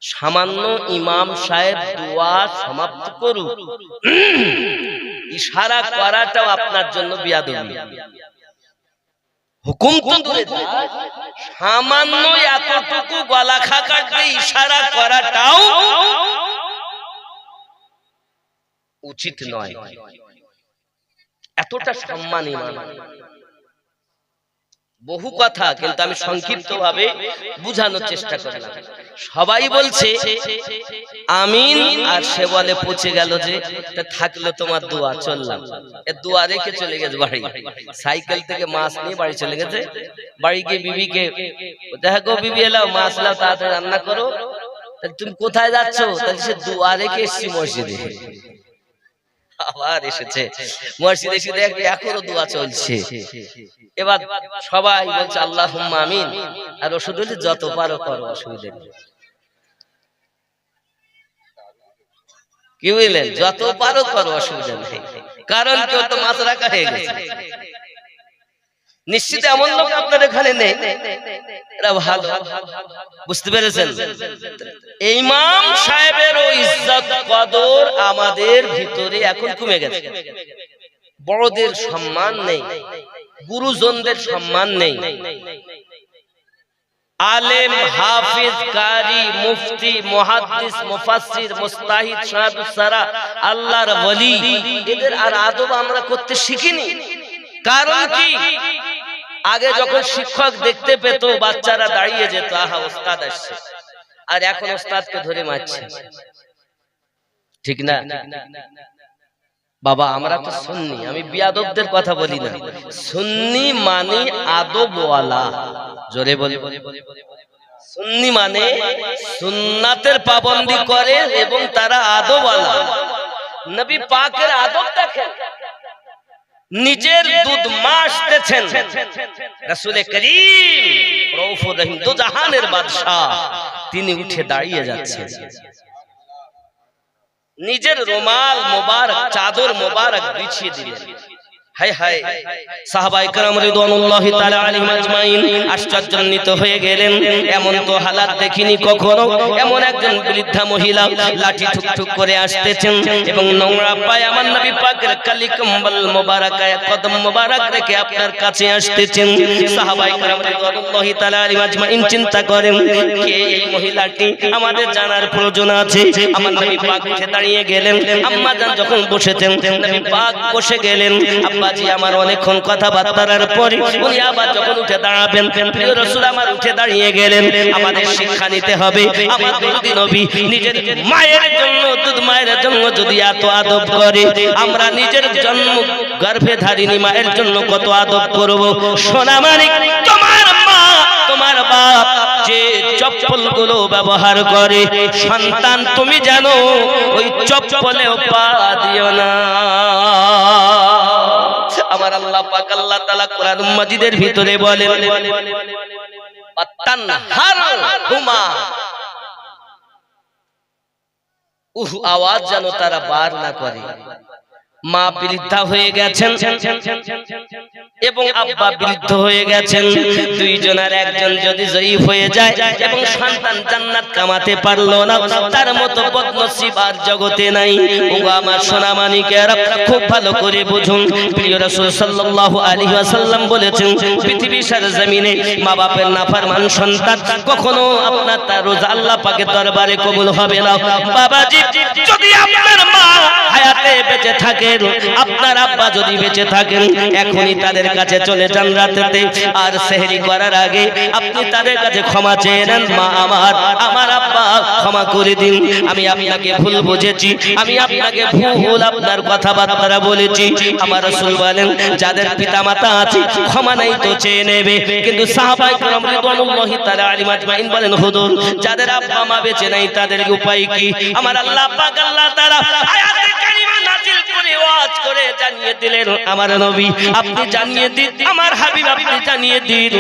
Speaker 2: সামান্য ইমাম সাহেব দোয়া সমাপ্ত করুক, ইশারা করাটাও আপনার জন্য বিয়াদবি। হুকুম তো দূরে থাক, সামান্য এতটুকু গলা খাকাটে ইশারা করাটাও উচিত নয়। এতটা সম্মান ইমান। বহু কথা কিন্তু আমি সংক্ষিপ্ত ভাবে বুঝানোর চেষ্টা করলাম। সবাই বলছে আমিন, আর সে বলে পৌঁছে গেল যে থাকলো তোমার দোয়া, চললাম। এ দোয়া রেখে চলে গেছে বাড়ি, সাইকেল থেকে মাছ নিয়ে বাড়ি চলে গেছে। বাড়ি গিয়ে বিবিকে দেখা গো, বিবি এলাও মাছ লাও, তাড়াতাড়ি রান্না করো। তুমি কোথায় যাচ্ছ? তাহলে সে দোয়া রেখে এসছি মসজিদে। আবার এসেছে মসজিদে, এসে দেখ এখনো দোয়া চলছে। এবার সবাই বলছে আল্লাহুম্মা আমিন, আর ওষুধ হলে যত পারো করো, অসুবিধা নেই। কি বুঝলেন? যত পারো করো, অসুবিধা নেই। কারণ কেউ তো মাছ রাখা হয়ে গেছে। নিশ্চিত এমন লোক আপনার এখানে নেই, এরা ভালো, বুঝতে পেরেছেন? ইমাম সাহেবের ইজ্জত কদর আমাদের ভিতরে এখন কমে গেছে। বড়দের সম্মান নেই, গুরুজনদের সম্মান নেই। আলেম, হাফিজ, কারি, মুফতি, মুহাদ্দিস, মুফাসসির, মুস্তাহিদ, শাহাদুস সারা, আল্লাহর ওলি, এদের আর আদব আমরা করতে শিখিনি। কারণ কি? আগে যখন শিক্ষক দেখতে পেত, বাচ্চারা দাঁড়িয়ে যেত, আহা ওস্তাদ আসছে। আর এখন ওস্তাদকে ধরে মারছে, ঠিক না? বাবা আমরা তো সুন্নি, আমি বিয়াদবদের কথা বলি না। সুন্নি মানে আদবওয়ালা, জোরে বলি। সুন্নি মানে সুন্নাতের পাবন্দি করে এবং তারা আদবওয়ালা। নবী পাকের আদব দেখেন, নিজের দুধ মা আসতেছেন, রাসূলে করিম রউফুর রহিম, দু জাহানের বাদশা, তিনি উঠে দাঁড়িয়ে যাচ্ছেন, নিজের রুমাল মোবারক, চাদর মোবারক বিছিয়ে দিলেন। হায় হায়, সাহাবায়ে কেরাম রিদওয়ানুল্লাহি তাআলা আলাইহিম আজমাইন আশ্চর্যান্বিত হয়ে গেলেন। এমন তো হালাত দেখিনি কখনো। এমন একজন বৃদ্ধা মহিলা লাঠি ঠুকঠুক করে আসতেছেন এবং নোংরা পায়ে আমার নবী পাকের কালি কম্বল মোবারকায় কদম মোবারক রেখে আপনার কাছে আসতেছেন। সাহাবায়ে কেরাম রিদওয়ানুল্লাহি তাআলা আলাইহিম আজমাইন চিন্তা করেন, কে এই মহিলাটি? আমাদের জানার প্রয়োজন আছে। আমার নবী পাক উঠে দাঁড়িয়ে গেলেন। আম্মা জান যখন বসেছেন, নবী পাক বসে গেলেন। আব্বাজি আমার অনেকক্ষণ কথাবার্তার পরে উনি আবার যখন উঠে দাঁড়াবেন, প্রিয় রাসূল আমার উঠে দাঁড়িয়ে গেলেন। আমাদের শিক্ষা নিতে হবে, আমাদের নবী নিজের মায়ের জন্য, দুধ মায়ের জন্য যদি এত আদব করে, আমরা নিজের জন্ম গর্ভে ধারিনি মায়ের জন্য কত আদব করব। সোনা মানিক, তোমার মা, তোমার বাপ যে চপ্পল গুলো ব্যবহার করে, সন্তান তুমি জানো ওই চপ্পলেও পা দিও না। আমার আল্লাহ পাক আল্লাহ তাআলা কোরআন মাজিদের ভিতরে বলেন, পাত্তানহারহুমা, আওয়াজ যেন তারা বার না করে। মা বৃদ্ধা হয়ে গেছেন এবং আব্বা বৃদ্ধ হয়ে গেছেন। দুইজনের একজন যদি জয়ীফ হয়ে যায় এবং সন্তান জান্নাত কামাতে পারলো না, তার মতো বদনসিব আর জগতে নাই। ওগো আমার সোনা মানিকেরা, খুব ভালো করে বুঝুন। প্রিয় রাসূল সাল্লাল্লাহু আলাইহি ওয়াসাল্লাম বলেছেন, পৃথিবীর সারা জমিনে মা বাপের নাফরমান সন্তান কখনো আপনার তার রোজা আল্লাহ পাকের দরবারে কবুল হবে না। বাবাজি, যদি আপনার মা হায়াতে বেঁচে থাকে, আপনার আব্বা যদি বেঁচে থাকেন, এখনই তাদের কাছে চলে যান রাতেতে, আর সেহরি করার আগে আপনি তাদের কাছে ক্ষমা চেয়ে নেন। মা আমার, আমার আব্বা ক্ষমা করে দিন, আমি আপনাকে ভুল বুঝেছি, আমি আপনাকে ভুল আপনার কথাবার্তা বলেছি। আমার রাসূল বলেন, যাদের পিতা মাতা আছে ক্ষমা নাই তো চেয়ে নেবে। কিন্তু সাহাবায়ে কেরাম রিদওয়ানুল্লাহি তাআলা আলাইহিম আজমাইন বলেন, হুজুর যাদের আব্বা মা বেঁচে নাই তাদের উপায় কি? আমার আল্লাহ পাক আল্লাহ তাআলা আয়াতে কারিমা নাযিল করে ওয়াজ করে জানিয়ে দিলেন, আমার নবী আপনি জানিয়ে দিন, আমার হাবিব আপনি জানিয়ে দিন,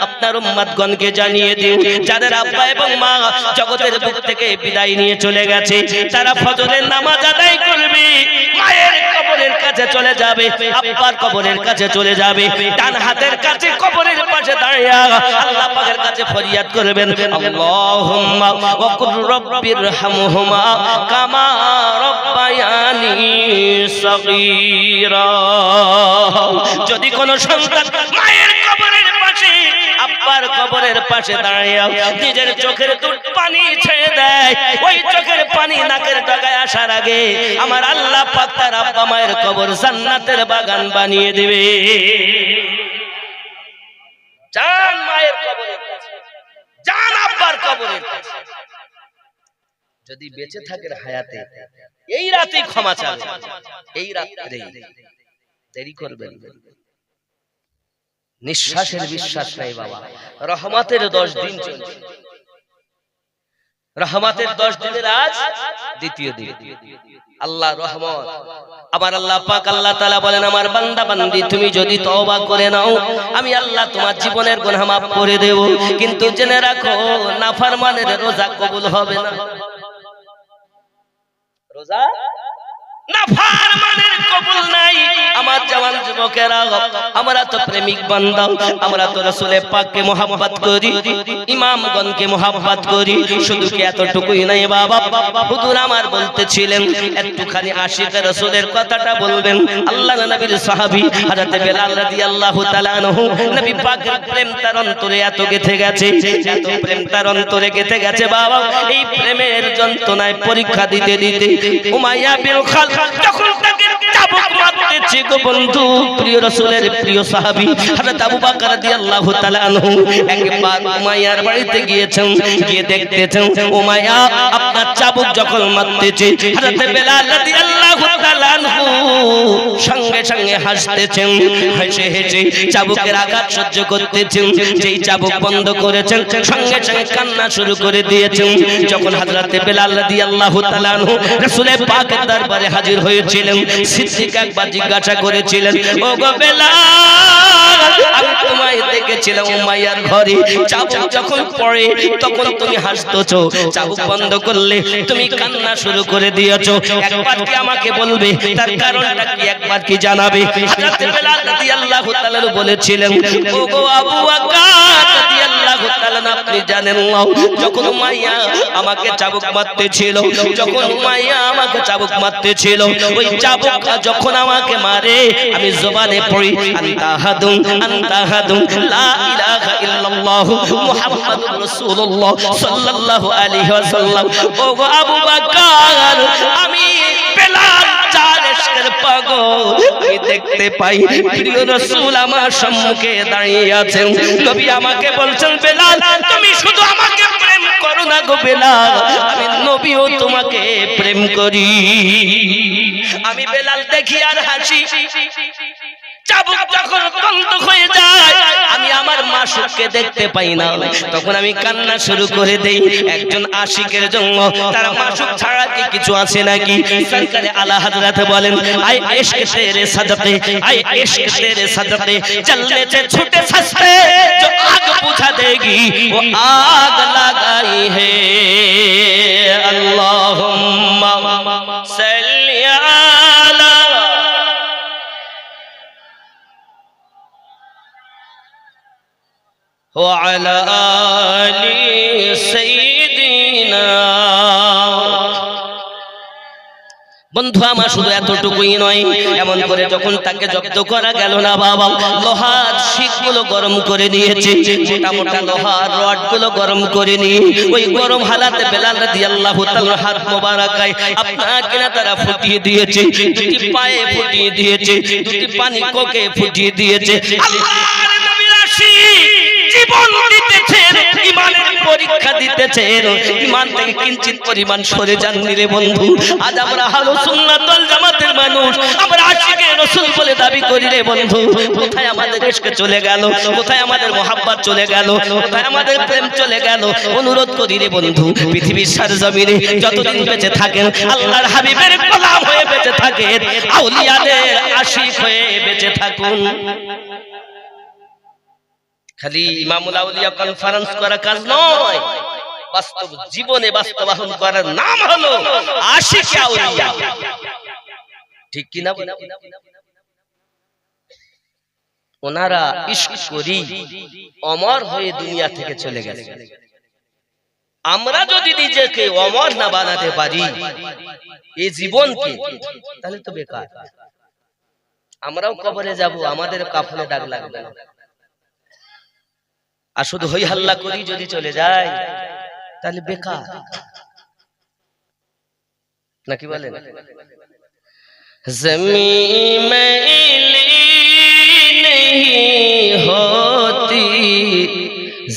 Speaker 2: আপনার উম্মতগণকে জানিয়ে দিন, যাদের আব্বা এবং মা জগতের বুক থেকে বিদায় নিয়ে চলে গেছে, তারা ফজরের নামাজ আদায় করবে, মায়ের কবরের কাছে চলে যাবে, আব্বার কবরের কাছে চলে যাবে, ডান হাতের কাছে কবরের পাশে দাঁড়িয়ে আল্লাহ পাকের কাছে ফরিয়াদ করবেন, আল্লাহুম্মা ওয়া কুর রাব্বিরহামহুমা কামা রাব্বায়ানি সগীরা। যদি কোন সন্তান মায়ের কবরের পাশে আব্বার কবরের পাশে দাঁড়িয়ে নিজের চোখের দুধ পানি ছেড়ে দেয়, ওই চোখের পানি নাকের ডগায় আসার আগে আমার আল্লাহ পাক তার আব্বা মায়ের কবর জান্নাতের বাগান বানিয়ে দিবে। জান মায়ের কবরের কাছে, জান আব্বার কবরের কাছে। যদি বেঁচে থাকেন হায়াতে এই রাতেই ক্ষমা চাবেন, এই রাত্রেই, দেরি করবেন। নিঃশ্বাসের বিশ্বাস নাই বাবা। রহমতের 10 দিন চলছে, রহমতের 10 দিনের আজ দ্বিতীয় দিন। আল্লাহ রহমত, আমার আল্লাহ পাক আল্লাহ তাআলা বলেন, আমার বান্দা বান্দি তুমি যদি তওবা করে নাও আমি আল্লাহ তোমার জীবনের গুনাহ মাফ করে দেব, কিন্তু জেনে রাখো নাফরমানের রোজা কবুল হবে না। রোজা নাফরমানের কবুল নাই। আমার জওয়ান যুবকেরা, আমরা তো প্রেমিক বান্দা, আমরা তো রাসূল পাককে মহব্বত করি, ইমামগণকে মহব্বত করি। শুধু কি এতটুকুই নাই বাবা, হুজুর আমার বলতেছিলেন একটুখানি আশিকে রাসূলের কথাটা বলবেন। আল্লাহর নবীর সাহাবী হযরত বেলাল রাদিয়াল্লাহু তাআলা আনহু, নবী পাকের প্রেম তার অন্তরে এত গেঁথে গেছে, এত প্রেম তার অন্তরে গেঁথে গেছে বাবা। এই প্রেমের যন্ত্রণায় পরীক্ষা দিতে দিতে উমাইয়া বিন খালদ যখন তাকে চাবুক মারতেছে গো বন্ধু, প্রিয় রাসূলের প্রিয় সাহাবী হযরত আবু বকর রাদিয়াল্লাহু তাআলা আনহু একবার উমাইয়ার বাড়িতে গিয়েছেন, গিয়ে দেখতেছেন উমাইয়া আপনার চাবুক যখন মারতেছে, হযরত বেলাল রাদিয়াল্লাহু তাআলা আনহু সঙ্গে সঙ্গে হাসতেছেন, হেসে হেসে চাবুকের আঘাত সহ্য করতেছেন। যেই চাবুক বন্ধ করেছেন সঙ্গে সঙ্গে কান্না শুরু করে দিয়েছেন। যখন হযরত বেলাল রাদিয়াল্লাহু তাআলা আনহু রাসূলের পাকের দরবারে হাজির হয়েছিলেন, সিদ্দিক একবার জিজ্ঞাসা করেছিলেন, ও গো বেলাল, আমি তোমায় দেখেছিলাম উমাইয়ার ঘরে, চাবুক যখন পড়ে তখন তুমি হাসতেছো, চাবুক বন্ধ করলে তুমি কান্না শুরু করে দিয়েছো, একবার কি আমাকে বলবে তার কারণটা কি, একবার কি জানাবে? হযরত বেলাল রাদিয়াল্লাহু তাআলা বলেছিলেন, ও গো আবু বকর রাদিয়াল্লাহু তাআলা, আপনি জানেন না যখন উমাইয়া আমাকে চাবুক মারতে ছিল, যখন উমাইয়া আমাকে চাবুক মারতে ছিল, ওই চাবুক যখন আমাকে মারে আমি জবানে পড়ি আনতা হাদুন আনতা হাদুন লা ইলাহা ইল্লাল্লাহ মুহাম্মাদুর রাসূলুল্লাহ সাল্লাল্লাহু আলাইহি ওয়াসাল্লাম। ও গো আবু বকর, আমি বেলাল যার ইশকের পাগল, আমি দেখতে পাই প্রিয় রাসূল আমার সম্মুখে দাঁড়িয়ে আছেন। নবী আমাকে বলছেন, বেলাল তুমি শুধু আমাকে প্রেম করো না গো বেলাল, আমি নবীও তোমাকে প্রেম করি। আমি বেলাল দেখি আর হাসি, চাবুক যখন বন্ধ হয়ে যায় আমি আমার মাশুককে দেখতে পাই না, তখন আমি কান্না শুরু করে দেই। একজন আশিকের জন্য তার মাশুক ছাড়া কি কিছু আছে নাকি? সরকারে আলা হযরত বলেন, আই ইশক তেরে সদকে, আই ইশক তেরে সদকে চলনে से छूटे सस्ते जो आग बुझा देगी वो आग लगाई है। अल्लाहुम्मा सल्ली अला وعلى آل سيدنا। বন্ধু আমার শুধু এতটুকুই নয়, এমন করে যখন তাকে জব্দ করা গেল না বাবা, লোহার শিকগুলো গরম করে নিয়েছে, মোটা মোটা লোহার রডগুলো গরম করে নিয়ে ওই গরম হালাতে বেলাল রাদিয়াল্লাহু তাআলার হাত মোবারকায় আপনাকে না তারা ফুটিয়ে দিয়েছে, দুটি পায়ে ফুটিয়ে দিয়েছে, দুটি পানি কোকে ফুটিয়ে দিয়েছে। আল্লাহর নবীর আশিক জীবন দিতেছেন, ঈমানের পরীক্ষা দিতেছেন, ঈমান থেকে কিঞ্চিত পরিমাণ সরে যাননি রে বন্ধু। আজ আমরা আহলে সুন্নাত ওয়াল জামাতের মানুষ, আমরা আশিকে রাসূল বলে দাবি করি রে বন্ধু। কোথায় আমাদের ইশক চলে গেল, কোথায় আমাদের মহব্বত চলে গেল, কোথায় আমাদের প্রেম চলে গেল? অনুরোধ করি রে বন্ধু, পৃথিবীর সরজমিনে যতদিন বেঁচে থাকেন আল্লাহর হাবিবের গোলাম হয়ে বেঁচে থাকেন, আউলিয়াদের আশিক হয়ে বেঁচে থাকুন। খালি ইমামুল আউলিয়া কনফারেন্স করা কাজ নয়, বাস্তব জীবনে বাস্তবায়ন করার নাম হলো আশিক আউলিয়া। ঠিক কি না? ওনারা ইশক করি অমর হয়ে দুনিয়া থেকে চলে গেছে। আমরা যদি নিজেকে অমর না বানাতে পারি এই জীবনকে, তাহলে তো বেকার। আমরাও কবরে যাব, আমাদের কাফনে দাগ লাগবে না। আর শুধু হই হাল্লা করি যদি চলে যায় তাহলে বেকার, নাকি বলেন? ज़मीं मैली नहीं होती,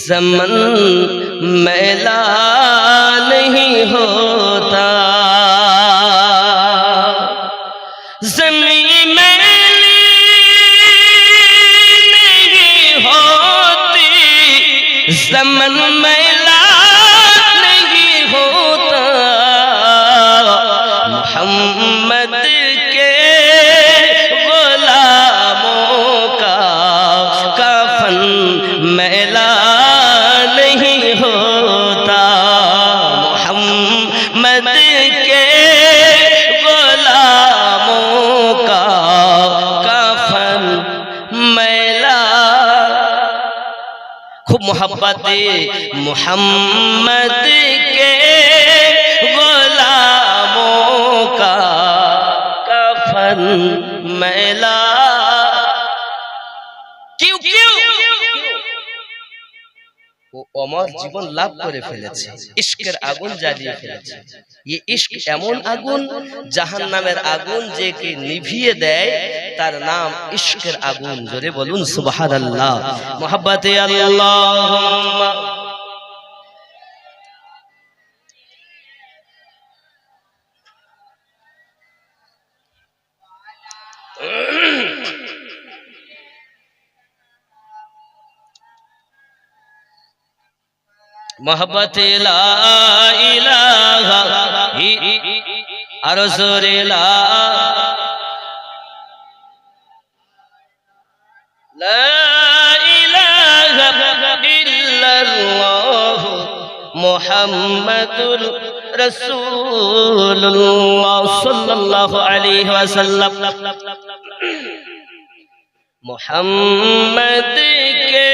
Speaker 2: ज़मन मैला नहीं होता। ज़मीं मैली नहीं होती, ज़मन मैला नहीं होता। मोहम्मद मैला नहीं होता, मोहम्मद के गुलामों का कफन मैला। खूब मोहब्बत मोहम्मद के गुलामों का कफन मैला। क्यों क्यों? ও অমর জীবন লাভ করে ফেলেছে, ইশকের আগুন জ্বালিয়ে ফেলেছে। এই ইশক এমন আগুন, জাহান্নামের আগুন যে কে নিভিয়ে দেয় তার নাম ইশকের আগুন। জোরে বলুন সুবহানাল্লাহ। মুহাব্বতে আল্লাহুম্মা मोहब्बत ला इलाहा अरज़ ला इलाहा इल्लल्लाह मुहम्मदुर रसूलुल्लाह सल्लल्लाहु अलैहि वसल्लम। मुहम्मद के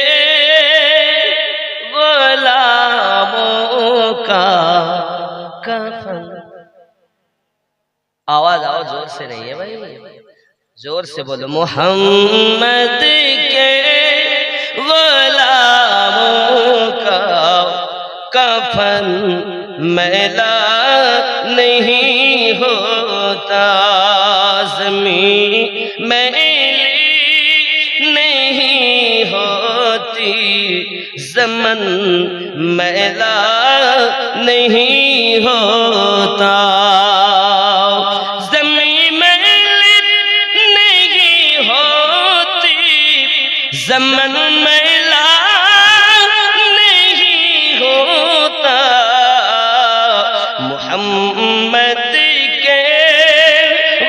Speaker 2: गुलामों का कफन। आवाज आओ, जोर से नहीं है भाई, जोर से बोलो। मोहम्मद के गुलामों का कफन मैला नहीं होता, ज़मीं मैली नहीं होती, ज़मन मैला नहीं होता। ज़मीं मैली नहीं होती, ज़मन मैला नहीं होता। मोहम्मद के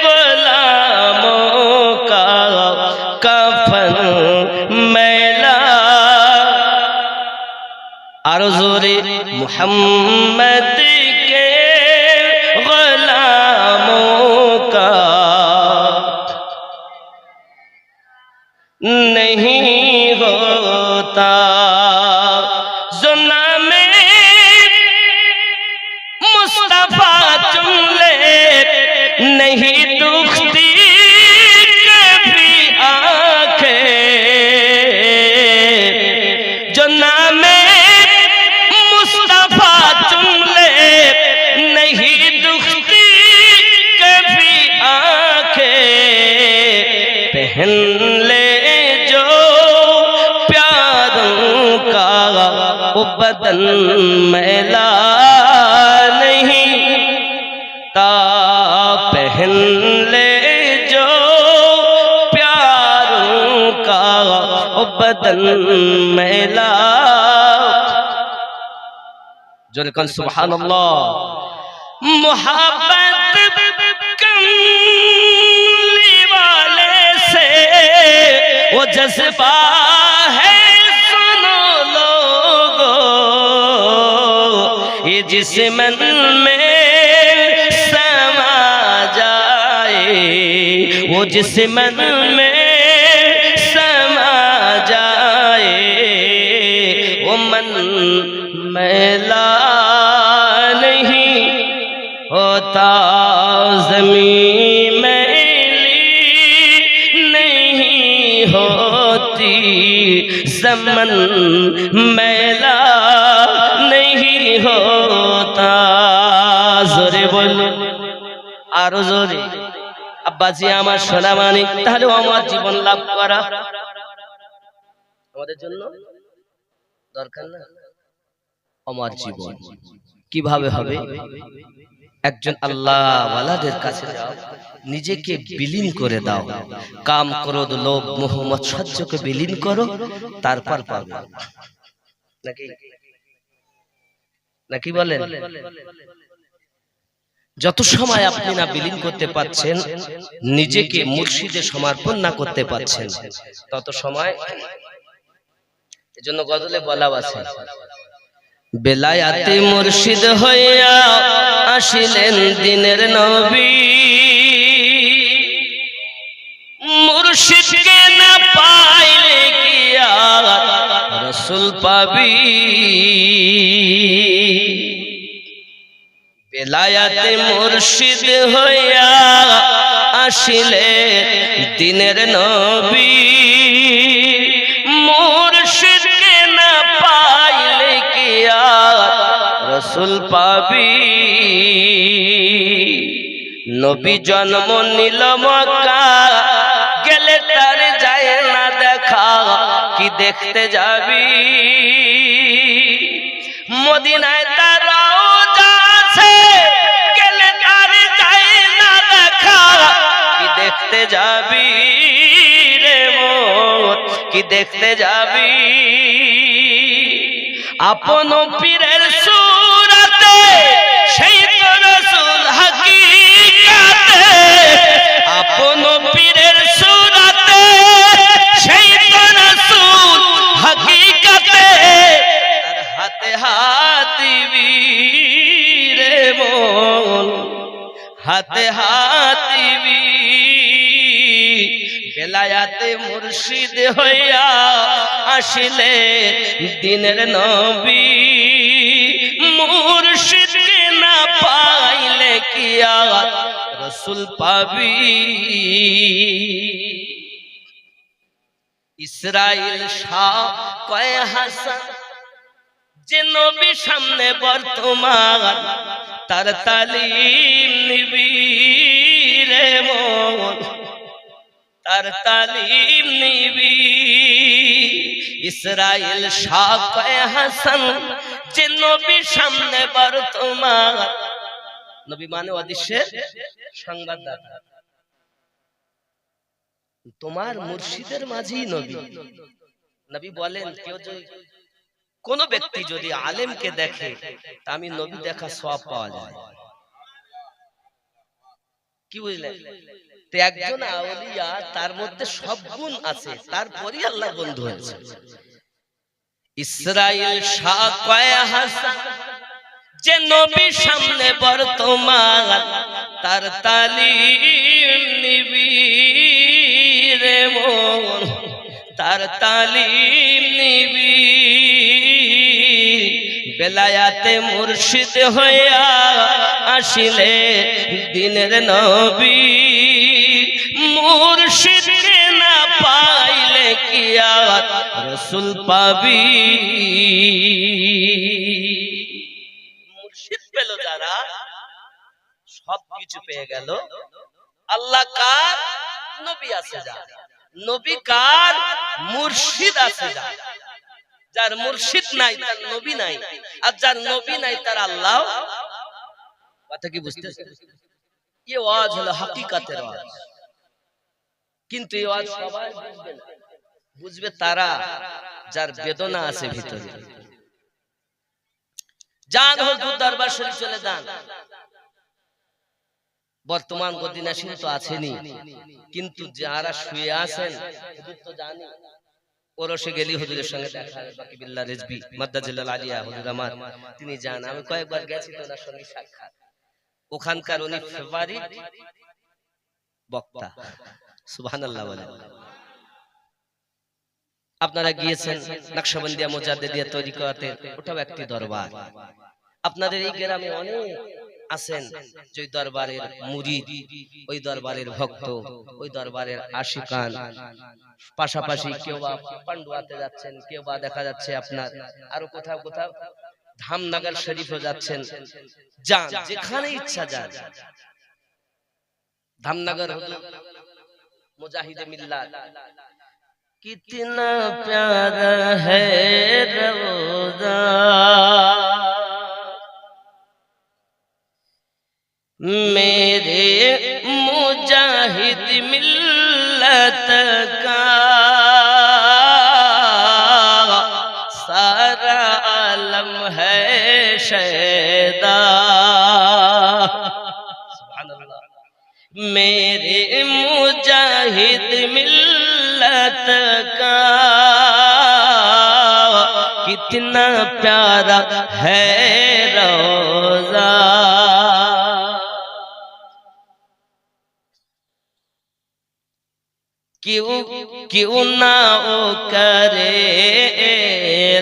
Speaker 2: गुलामों का कफन मैला। आरो जोरे मोहम्मद के गुलामों का नहीं होता। जो नामे मुस्तफा चुन ले नहीं दुखती कभी आंखें। जो नामे मुस्तफा चुन ले नहीं दुखती कभी आंखें। पहन ले जो प्यारों का वो बदन मैला नहीं ता। पहन ले जो प्यारों का वो बदन मैला। जो कन सुभानअल्लाह। मोहब्बत कमली वाले से वो जज्बा है सुनो लोगो, ये जिस मन में समा जाए वो जिस मन में समा जाए वो मन मैला नहीं होता, ज़मीन मैली नहीं होती, ज़मन मैला नहीं होता। जोरे बोलो आरो जोरे। আব্বাজি আমার সোনা মানিক, তাহলে আমার জীবন লাভ করা আমাদের জন্য দরকার না? আমার জীবন কিভাবে হবে? একজন আল্লাহ ওয়ালাদের কাছে যাও, নিজেকে বিলীন করে দাও, কাম ক্রোধ লোভ মোহ মৎসর্যকে বিলীন করো, তারপর পাবে। নাকি নাকি বলেন? যত সময় আপনি না বিলীন করতে পারছেন, নিজেকে মুর্শিদে সমর্পণ না করতে পারছেন, তত সময়। এজন্য গজলে বলা আছে, বেলায়াতে মুর্শিদ হইয়া আসিলেন দিনের নবী, মুর্শিদকে না পাইলে কি আর রাসূল পাবি। বেলায়াতে মুর্শিদ হইয়া আসিলে দিনের নবী, মুর্শিদকে না পাইলে কি আর রাসূল পাবি। নবী জন্ম নিল মক্কা, গেলে তার যায় না দেখা, কি দেখতে যাবি? মদিনায় তার রওজা আছে, গেলে তার যায় না দেখা, কি দেখতে যাবি রে মোর, কি দেখতে যাবি? আপন পীরের সুরাতে সেই তো রাসূল হাকিকাতে, আপন পীরের সুরাতে সেই তো রাসূল হাকিকাতে, আর হাতে হাতিবি রে মন, হাতে হাতিবি। বেলায়াতে মুর্শিদ হইয়া আসিলে দিনের নবী, মুর্শিদকে না পাইলে কি আর রাসূল পাবি। ইসরাইল শাহ কয় হাসান, যে নবী সামনে বর্তমান, তার তালিম নিবি রে মন, তার তালিম নিবি। ইসরাইল শাহ কয় হাসান, যে নবী সামনে বর্তমান, নবী মানে অদৃশ্যের সংবাদদাতা। তোমার মুর্শিদের মাঝেই নবী। নবী বলেন, কেউ যদি কোন ব্যক্তি যদি আলেমকে দেখে, তা আমি নবী দেখা সওয়াব পাওয়া যায়। কি বুঝলেন? তো একজন আউলিয়া, তার মধ্যে সব গুণ আছে, তারপরই আল্লাহর বন্ধু হয়েছে। ইসরাইল শাহ কয় হাসান, যে নবী সামনে বর্তমান, তার তালিম নিবি রে মন, তার তালিম নিবি। বেলায়াতে মুর্শিদ হইয়া আসিলে দিনের নবী, মুর্শিদকে না পাইলে কি আর রাসূল পাবি। মুর্শিদ পেল যারা, সব কিছু পেয়ে গেল। আল্লাহ কার? নবী আছে যার, নবী কার? মুর্শিদ আছে যার। যার মুর্শিদ নাই তার নবী নাই, আর যার নবী নাই তার আল্লাহ। কথা কি বুঝতেছেন? এই ওয়াজ হলো হাকিকাতের ওয়াজ, কিন্তু এই ওয়াজ সবাই বুঝবে না। বুঝবে তারা যার বেদনা আছে ভিতরে। যান হুজুর দরবার শরীফ চলে যান। বর্তমান গদিনাসীন তো আছেনই, কিন্তু যারা শুয়ে আছেন হুজুর তো জানি, ওরসে গেলি হুজুরের সঙ্গে দেখা হয়। বাকি বিল্লাহ রিজবি মাদ্দাজিল্লাল আলিয়া হুজুর আমার, তিনি জান। আমি কয়েকবার গেছি তো ওনার সঙ্গে সাক্ষাৎ। ওখানকার উনি ফেভারিট বক্তা, সুবহানাল্লাহ বলেন। আপনারা গিয়েছেন নকশবন্দিয়া মুজাদ্দিদিয়া তরিকতের, ওটাও একটি দরবার। আপনাদের এই গ্রামে অনেক আছেন যে দরবারের মুরিদ, ওই দরবারের ভক্ত, ওই দরবারের আশিকান। পাশাপাশি কেউ বা পান্ডুয়াতে যাচ্ছেন, কেউ বা দেখা যাচ্ছে আপনার আরো কোথাও কোথাও ধামনগর শরীফে যাচ্ছেন। যান, যেখানে ইচ্ছা যান। ধামনগর হলো মুজাহিদে মিল্লাত। कितना प्यारा है रोज़ा मेरे मुजाहिद मिल्लत का, सारा आलम है शैदा। मेरे मुजाहिद मिल्लत का कितना प्यारा है रोज़ा। क्यों क्यों ना वो करे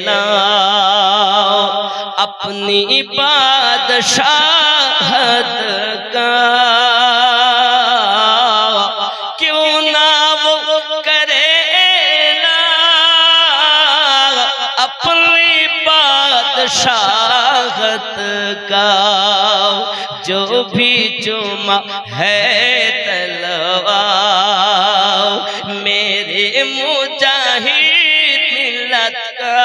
Speaker 2: ना अपनी बादशाहत का, क्यों ना वो करे ना अपनी बादशाहत का, जो भी चुमा है तलवार मेरे मुजाहिद मिल्लत का,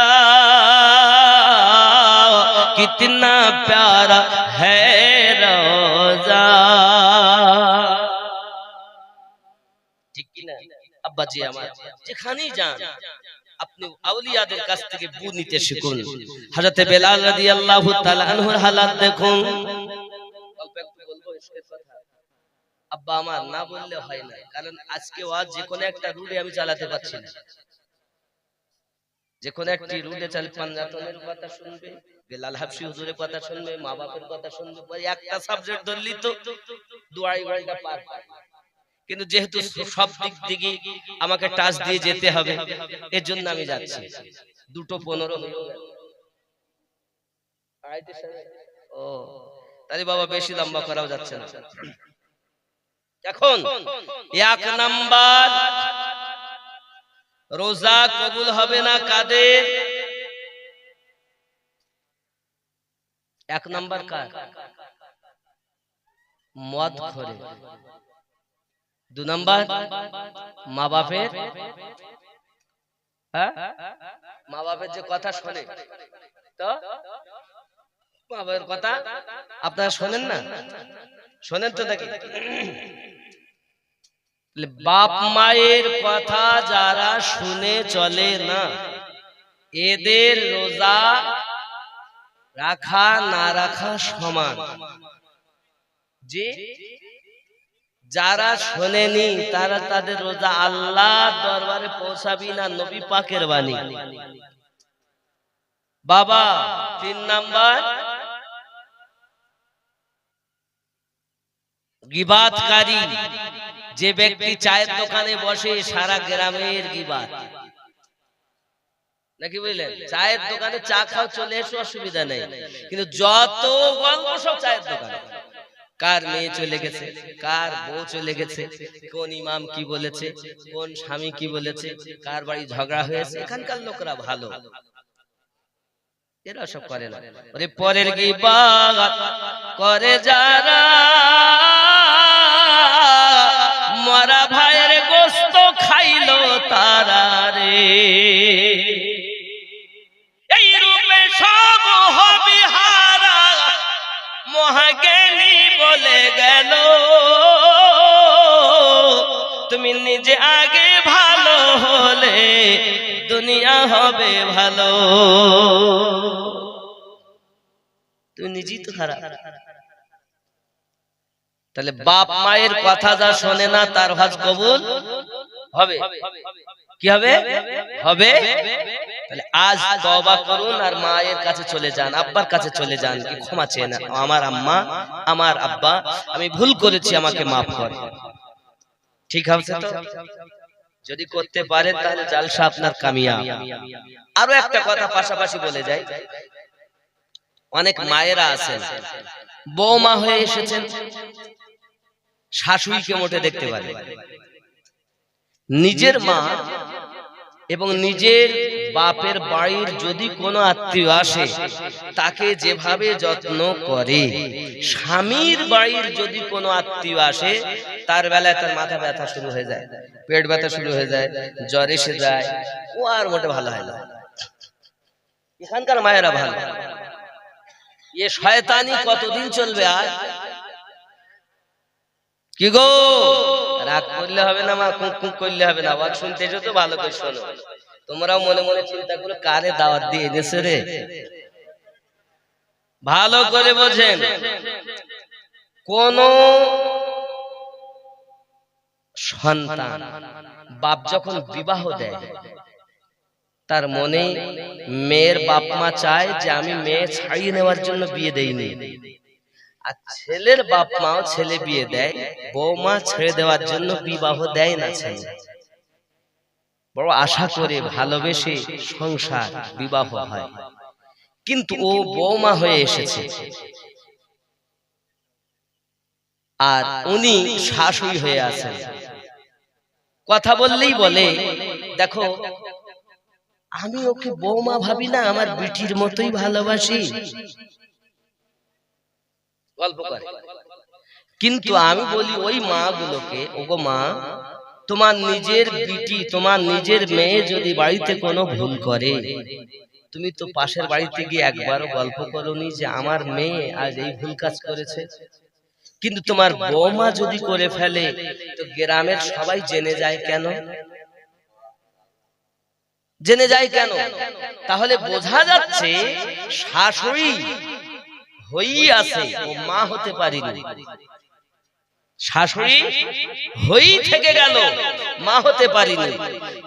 Speaker 2: कितना प्यारा है रोज़ा। ঠিক কি না আব্বাজি আমার? যেখানেই যান আপনি আউলিয়াদের কাছ থেকে বু নিতে শিখুন। হযরত বেলাল রাদিয়াল্লাহু তাআলা আনহুর হালাত দেখুন। অল্প একটু বলবো ইশকের কথা, আব্বা আমার না বললে হয় না, কারণ আজকে ওয়াজ যে কোনো একটা রুলে আমি চালাতে পারছি না। যে কোনো একটি রুলে চাল পাঞ্জাতনের কথা শুনবে, বেলাল হাবশি হুজুরের কথা শুনবে, মা বাপের কথা শুনবে, পরে একটা সাবজেক্ট ধরলি তো 2.5 ঘন্টা পার। কিন্তু যেহেতু সব দিক থেকে আমাকে টাচ দিয়ে যেতে হবে, এর জন্য আমি যাচ্ছি। 2:15 হলো। ও তাহলে বাবা বেশি লম্বা করাও যাচ্ছে না। এখন 1 নাম্বার, রোজা কবুল হবে না কাদের? 1 নাম্বার কার? মদ খোরে। 2 নাম্বার মা বাপের, মা বাপের যে কথা শোনে, তো মা বাপের কথা আপনারা শোনেন না? শোনেন তো নাকি? বাপ মায়ের কথা যারা শুনে চলে না, এদের রোজা রাখা না রাখা সমান। যে যারা শোনেনি তারা তাদের রোজা আল্লাহর দরবারে পৌঁছাবি না, নবী পাকের বাণী। বাবা 3 নাম্বার, গীবাতকারী। যে ব্যক্তি চায়ের দোকানে বসে সারা গ্রামের গীবাত, নাকি বুঝলেন? চায়ের দোকানে চা খাও, চলে এসো, অসুবিধা নেই, কিন্তু যত গল্প সব চায়ের দোকানে। কার মেয়ে চলে গেছে, কার বউ চলে গেছে, কোন ইমাম কি বলেছে, কোন স্বামী কি বলেছে, কার বাড়ি ঝগড়া হয়েছে। এখানকার লোকরা ভালো, এরা সব করে না। ওরে পরের গীবাত করে যারা, মরা ভাইয়ের গোশত খাইলো তারা রে, এই রূপে সব হবি হারা, মহাজ্ঞানী বলে গেল, তুমি নিজে আগে ভালো হলে দুনিয়া হবে ভালো। তুমি নিজেই তো খারাপ। তাহলে বাপ মায়ের কথা যা শোনে না তার হজ কবুল হবে। কি হবে? হবে। তাহলে আজ তওবা করুন আর মায়ের কাছে চলে যান, আব্বার কাছে চলে যান, কি ক্ষমা চেয়ে না, আমার আম্মা, আমার আব্বা, আমি ভুল করেছি, আমাকে মাফ কর। ঠিক আছে তো? যদি করতে পারেন তাহলে জালসা আপনার কামিয়াব। আরো একটা কথা পাশাপাশি বলে যাই, অনেক মায়েরা আছেন বৌমা হয়ে এসেছেন, শাশুড়িকে মোটে দেখতে পারে, নিজের মা এবং নিজের বাপের বাড়ির যদি কোনো আত্মীয় আসে তাকে যেভাবে যত্ন করে, স্বামীর বাড়ির যদি কোনো আত্মীয় আসে তার বেলায় তার মাথা ব্যথা শুরু হয়ে যায়, পেট ব্যথা শুরু হয়ে যায়, জ্বর এসে যায়, ও আর মোটে ভালো হয় না। এখানকার মায়েরা ভালো। এ শয়তানি কতদিন চলবে? আর কি গো, রাগ করলে হবে না মা, কুক কুক করলে হবে না, আওয়াজ শুনতে এসো তো ভালো করে শোনো। তোমরাও মনে মনে চিন্তা করো কারে দাওয়াত দিয়ে এনেছে রে, ভালো করে বোঝেন। কোন সন্তান বাপ যখন বিবাহ দেয় তার মনে মেয়ের বাপ মা চায় যে আমি মেয়ে ছাড়িয়ে নেওয়ার জন্য বিয়ে দেইনি, আর ছেলের বাপ মাও ছেলে বিয়ে দেয় বৌমা ছেড়ে দেওয়ার জন্য বিবাহ দেয় না। ছেলে বড় আশা করে ভালোবেসে সংসার বিবাহ হয়, কিন্তু ও বৌমা হয়ে এসেছে আর উনি শাশুড়ি হয়ে আছেন। কথা বললেই বলে দেখো আমি ওকে বৌমা ভাবি না, আমার বিটির মতোই ভালোবাসি, গল্প করে। কিন্তু আমি বলি ওই মা গুলোকে, ওগো মা, তোমার নিজের বিটি, তোমার নিজের মেয়ে যদি বাড়িতে কোনো ভুল করে, তুমি তো পাশের বাড়িতে গিয়ে একবারও গল্প করোনি যে আমার মেয়ে আজ এই ভুল কাজ করেছে। কিন্তু তোমার বৌমা যদি করে ফেলে তো গ্রামের সবাই জেনে যায় কেন? জেনে যায় কেন? তাহলে বোঝা যাচ্ছে শাশুড়ি হই আছে, ও মা হতে পারিনি। শাশুড়ি হই থেকে গেল, মা হতে পারিনি।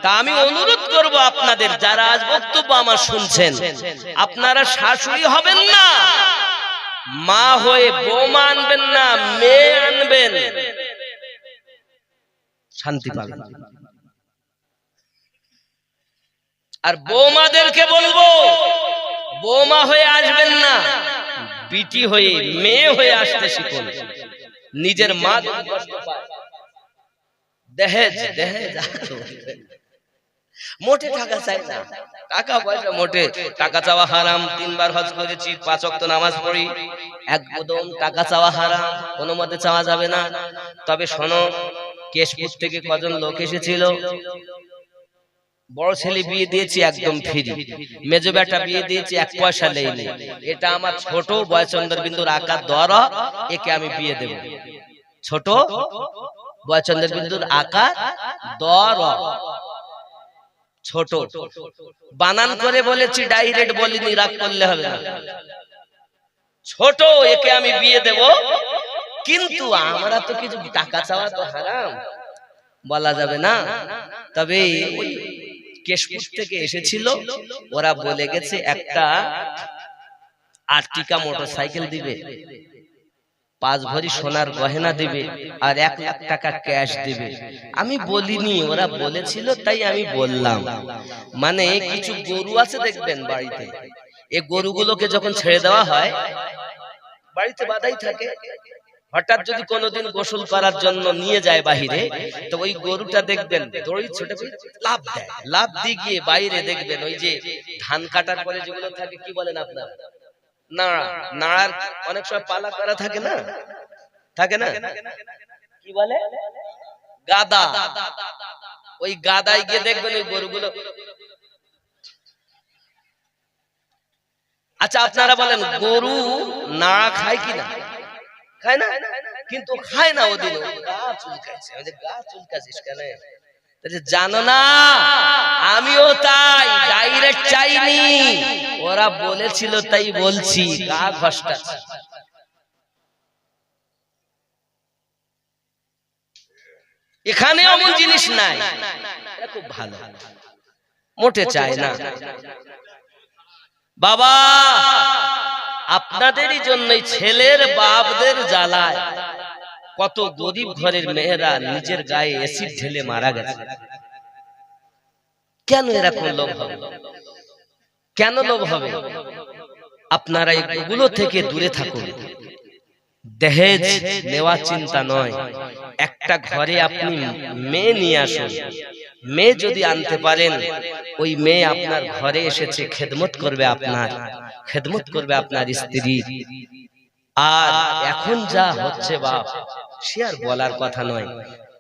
Speaker 2: তা আমি অনুরোধ করব আপনাদের যারা আজ বক্তব্য আমার শুনছেন, আপনারা শাশুড়ি হবেন না, মা হয়ে বৌমা আনবেন না, মেয়ে আনবেন, শান্তি পাবেন। আর বৌমাদেরকে বলবো বৌমা হয়ে আসবেন না, বিটি হয়ে মেয়ে হয়ে আসতে শিখুন। নিজের মা কষ্ট পায়, দেহেজ দেহেজ মোটে টাকা চাই না, টাকা পয়সা মোটে, টাকা চাওয়া হারাম। 3 বার হজ করেছি, 5 ওয়াক্ত নামাজ পড়ি, একদম টাকা চাওয়া হারাম, কোনো মতে চাওয়া যাবে না। তবে শোনো, কেশপুর থেকে কজন লোক এসেছিল, বড় ছেলে বিয়ে দিয়েছি একদম ফ্রি, মেজো বেটা বিয়ে দিয়েছি 1 পয়সা নেইনি, এটা আমার ছোট বয়চন্দ্র বিন্দুর আকার দর, একে আমি বিয়ে দেব। ছোট বয়চন্দ্র বিন্দুর আকার দর, ছোট বানান করে বলেছি, ডাইরেক্ট বলিনি, রাগ করলে হবে না। ছোট, একে আমি বিয়ে দেব। কিন্তু আমরা তো কিছু টাকা চাওয়া তো হারাম, বলা যাবে না। তবে ওই কেশপুর থেকে এসেছিল, ওরা বলে গেছে একটা আর্টিকা মোটরসাইকেল দিবে, 5 ভরি সোনার গয়না দিবে, আর 1 লাখ টাকা ক্যাশ দিবে। আমি বলিনি, ওরা বলেছিল তাই আমি বললাম। মানে কিছু গরু আছে দেখবেন বাড়িতে, এই গরুগুলোকে যখন ছেড়ে দেওয়া হয় বাড়িতে বাঁধাই থাকে, হঠাৎ যদি কোনোদিন গোসল করার জন্য নিয়ে যায় বাহিরে, তো ওই গরুটা দেখবেন দড়ি ছোটে লাফ দেয়, লাফ দিয়ে গিয়ে বাইরে দেখবেন ওই যে ধান কাটার পরে যেগুলো থাকে, কি বলেন আপনারা, নাড়া, নাড়ার অনেক সময় পালা করা থাকে না, থাকে না, কি বলে, গাদা, ওই গাদায় গিয়ে দেখবেন ওই গরুগুলো। আচ্ছা আপনারা বলেন গরু নাড়া খায় কি না? খায় না, কিন্তু খায় না, ওদিন গা চুলকাইছে, গা চুলকাছিস কেন? জানো না, আমিও তাই ডাইরেক্ট চাইনি, ওরা বলেছিল তাই বলছি, গা ঘষ্টাচ্ছে। এখানে এমন জিনিস নাই, খুব ভালো, মোটে চাই না। বাবা আপনাদেরই জন্যই ছেলের বাপদের জ্বালায় কত গরিব ঘরের মেয়েরা নিজের গায়ে অ্যাসিড ঢেলে মারা গেছে। কেন এরকম লোভ হবে? কেন লোভ হবে? আপনারা এগুলো থেকে দূরে থাকুন। দহেজ নেওয়া চিন্তা নয়, একটা ঘরে আপনি মেয়ে নিয়ে আসুন। মেয়ে যদি আনতে পারেন, ওই মেয়ে আপনার ঘরে এসেছে, খেদমত করবে আপনার স্ত্রী। আর এখন যা হচ্ছে বাপ, সে আর বলার কথা নয়।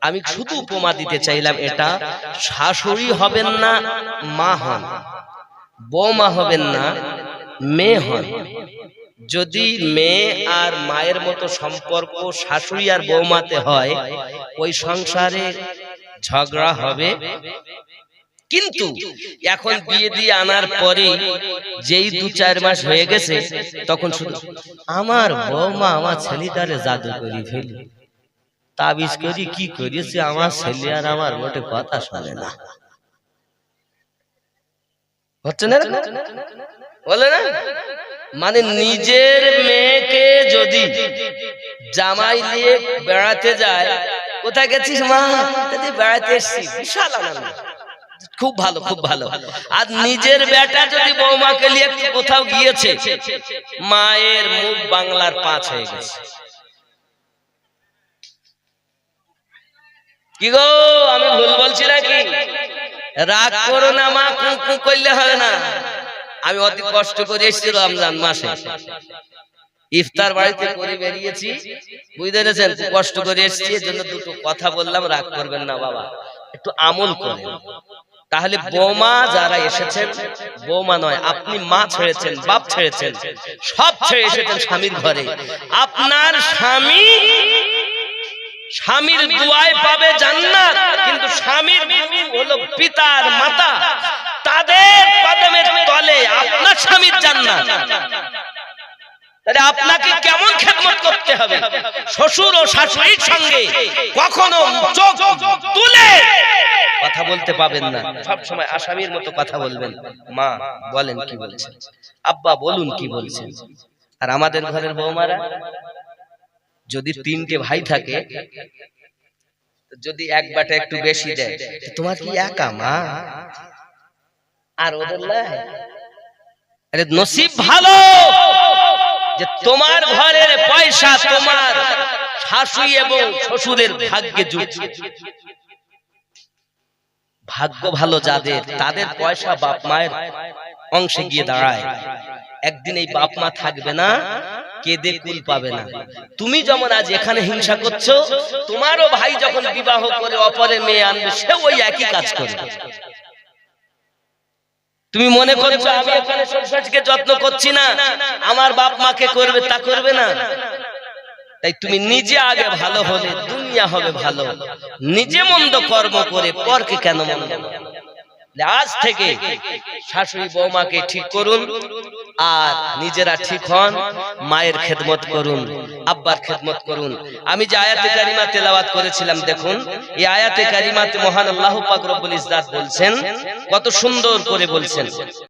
Speaker 2: আমি শুধু উপমা দিতে চাইলাম, এটা শাশুড়ি হবেন না, মা হন, বৌমা হবেন না, মেয়ে হন। যদি মেয়ে আর মায়ের মতো সম্পর্ক শাশুড়ি আর বৌমাতে হয়, ওই সংসারে ঝগড়া হবে। কিন্তু এখন বিয়ে দিয়ে আনার পরে যেই 2-4 মাস হয়ে গেছে, তখন শুধু আমার বৌমা আমার ছেলেটারে জাদু করি ফেলি, তাবিজ করি, কি করেছে আমার ছেলে আর আমার মোটে কথা শোনে না। হচ্ছে না? বলে না? মানে নিজের মেয়েকে যদি জামাই নিয়ে বেড়াতে যায়, কোথায় গেছিস মা? বেড়াতে এসছি, বিশাল আনন্দ, খুব ভালো, খুব ভালো। আর নিজের বেটা যদি বৌমাকে নিয়ে একটু কোথাও গিয়েছে, মায়ের মুখ বাংলার 5 হয়ে গেছে। কি গো, আমি ভুল বলছি নাকি? রাগ করো না মা, কুকু করলে হবে না। আমি অতি কষ্ট করে এসেছি রমজান মাসে, ইফতার বাড়িতে করে বেরিয়েছি, বুঝতে পেরেছেন? কষ্ট করে এসেছি, এর জন্য দুটো কথা বললাম, রাগ করবেন না বাবা, একটু আমল করেন। তাহলে বৌমা যারা এসেছেন, বৌমা নয়, আপনি মা ছেড়েছেন, বাপ ছেড়েছেন, সব ছেড়ে এসেছেন স্বামীর ঘরে। আপনার স্বামীর দুয়ায় পাবে জান্নাত, কিন্তু স্বামীর হলো পিতার মাতা, তাদের কদমের তলে আপনার স্বামীর জান্নাত। তাহলে আপনাকে কেমন খেদমত করতে হবে? শ্বশুর ও শাশুড়ির সঙ্গে কখনো চোখ তুলে কথা বলতে পাবেন না, সব সময় আসামির মতো কথা বলবেন। মা বলেন কি বলছেন, আব্বা বলুন কি বলছেন। আর আমাদের ঘরের বৌমারা যদি 3টে ভাই থাকে, যদি এক বাটা একটু বেশি দেয়, তোমার কি একা মা? আর ওদের আরে নসিব ভালো যে তোমার ঘরের পয়সা তোমার শাশুড়ি এবং শ্বশুরের ভাগ্যে জুটছে। ভাগ্য ভালো যাদের, তাদের পয়সা বাপ মায়ের অংশে গিয়ে দাঁড়ায়। একদিন এই বাপ মা থাকবে না, কেঁদে কুল পাবে না। তুমি যেমন আজ এখানে হিংসা করছো, তোমারও ভাই যখন বিবাহ করে অপরে মেয়ে আনবে, সে ওই একই কাজ করবে। তুমি মনে করছো আমি এখানে সংসারকে যত্ন করছি না, আমার বাপ মাকে করবে, তা করবে না। তাই তুমি নিজে আগে ভালো হলে দুনিয়া হবে ভালো। নিজে মন্দ কর্ম করে পরকে কেন মন্দ? আজ থেকে শাশুড়ি বৌমাকে ঠিক করুন, আর নিজেরা ঠিক হন, মায়ের খেদমত করুন, আব্বার খেদমত করুন। আমি যে আয়াতে কারিমা তেলাওয়াত করেছিলাম, দেখুন এই আয়াতে কারিমাতে মহান আল্লাহ পাক রব্বুল ইজ্জাত বলছেন, কত সুন্দর করে বলছেন।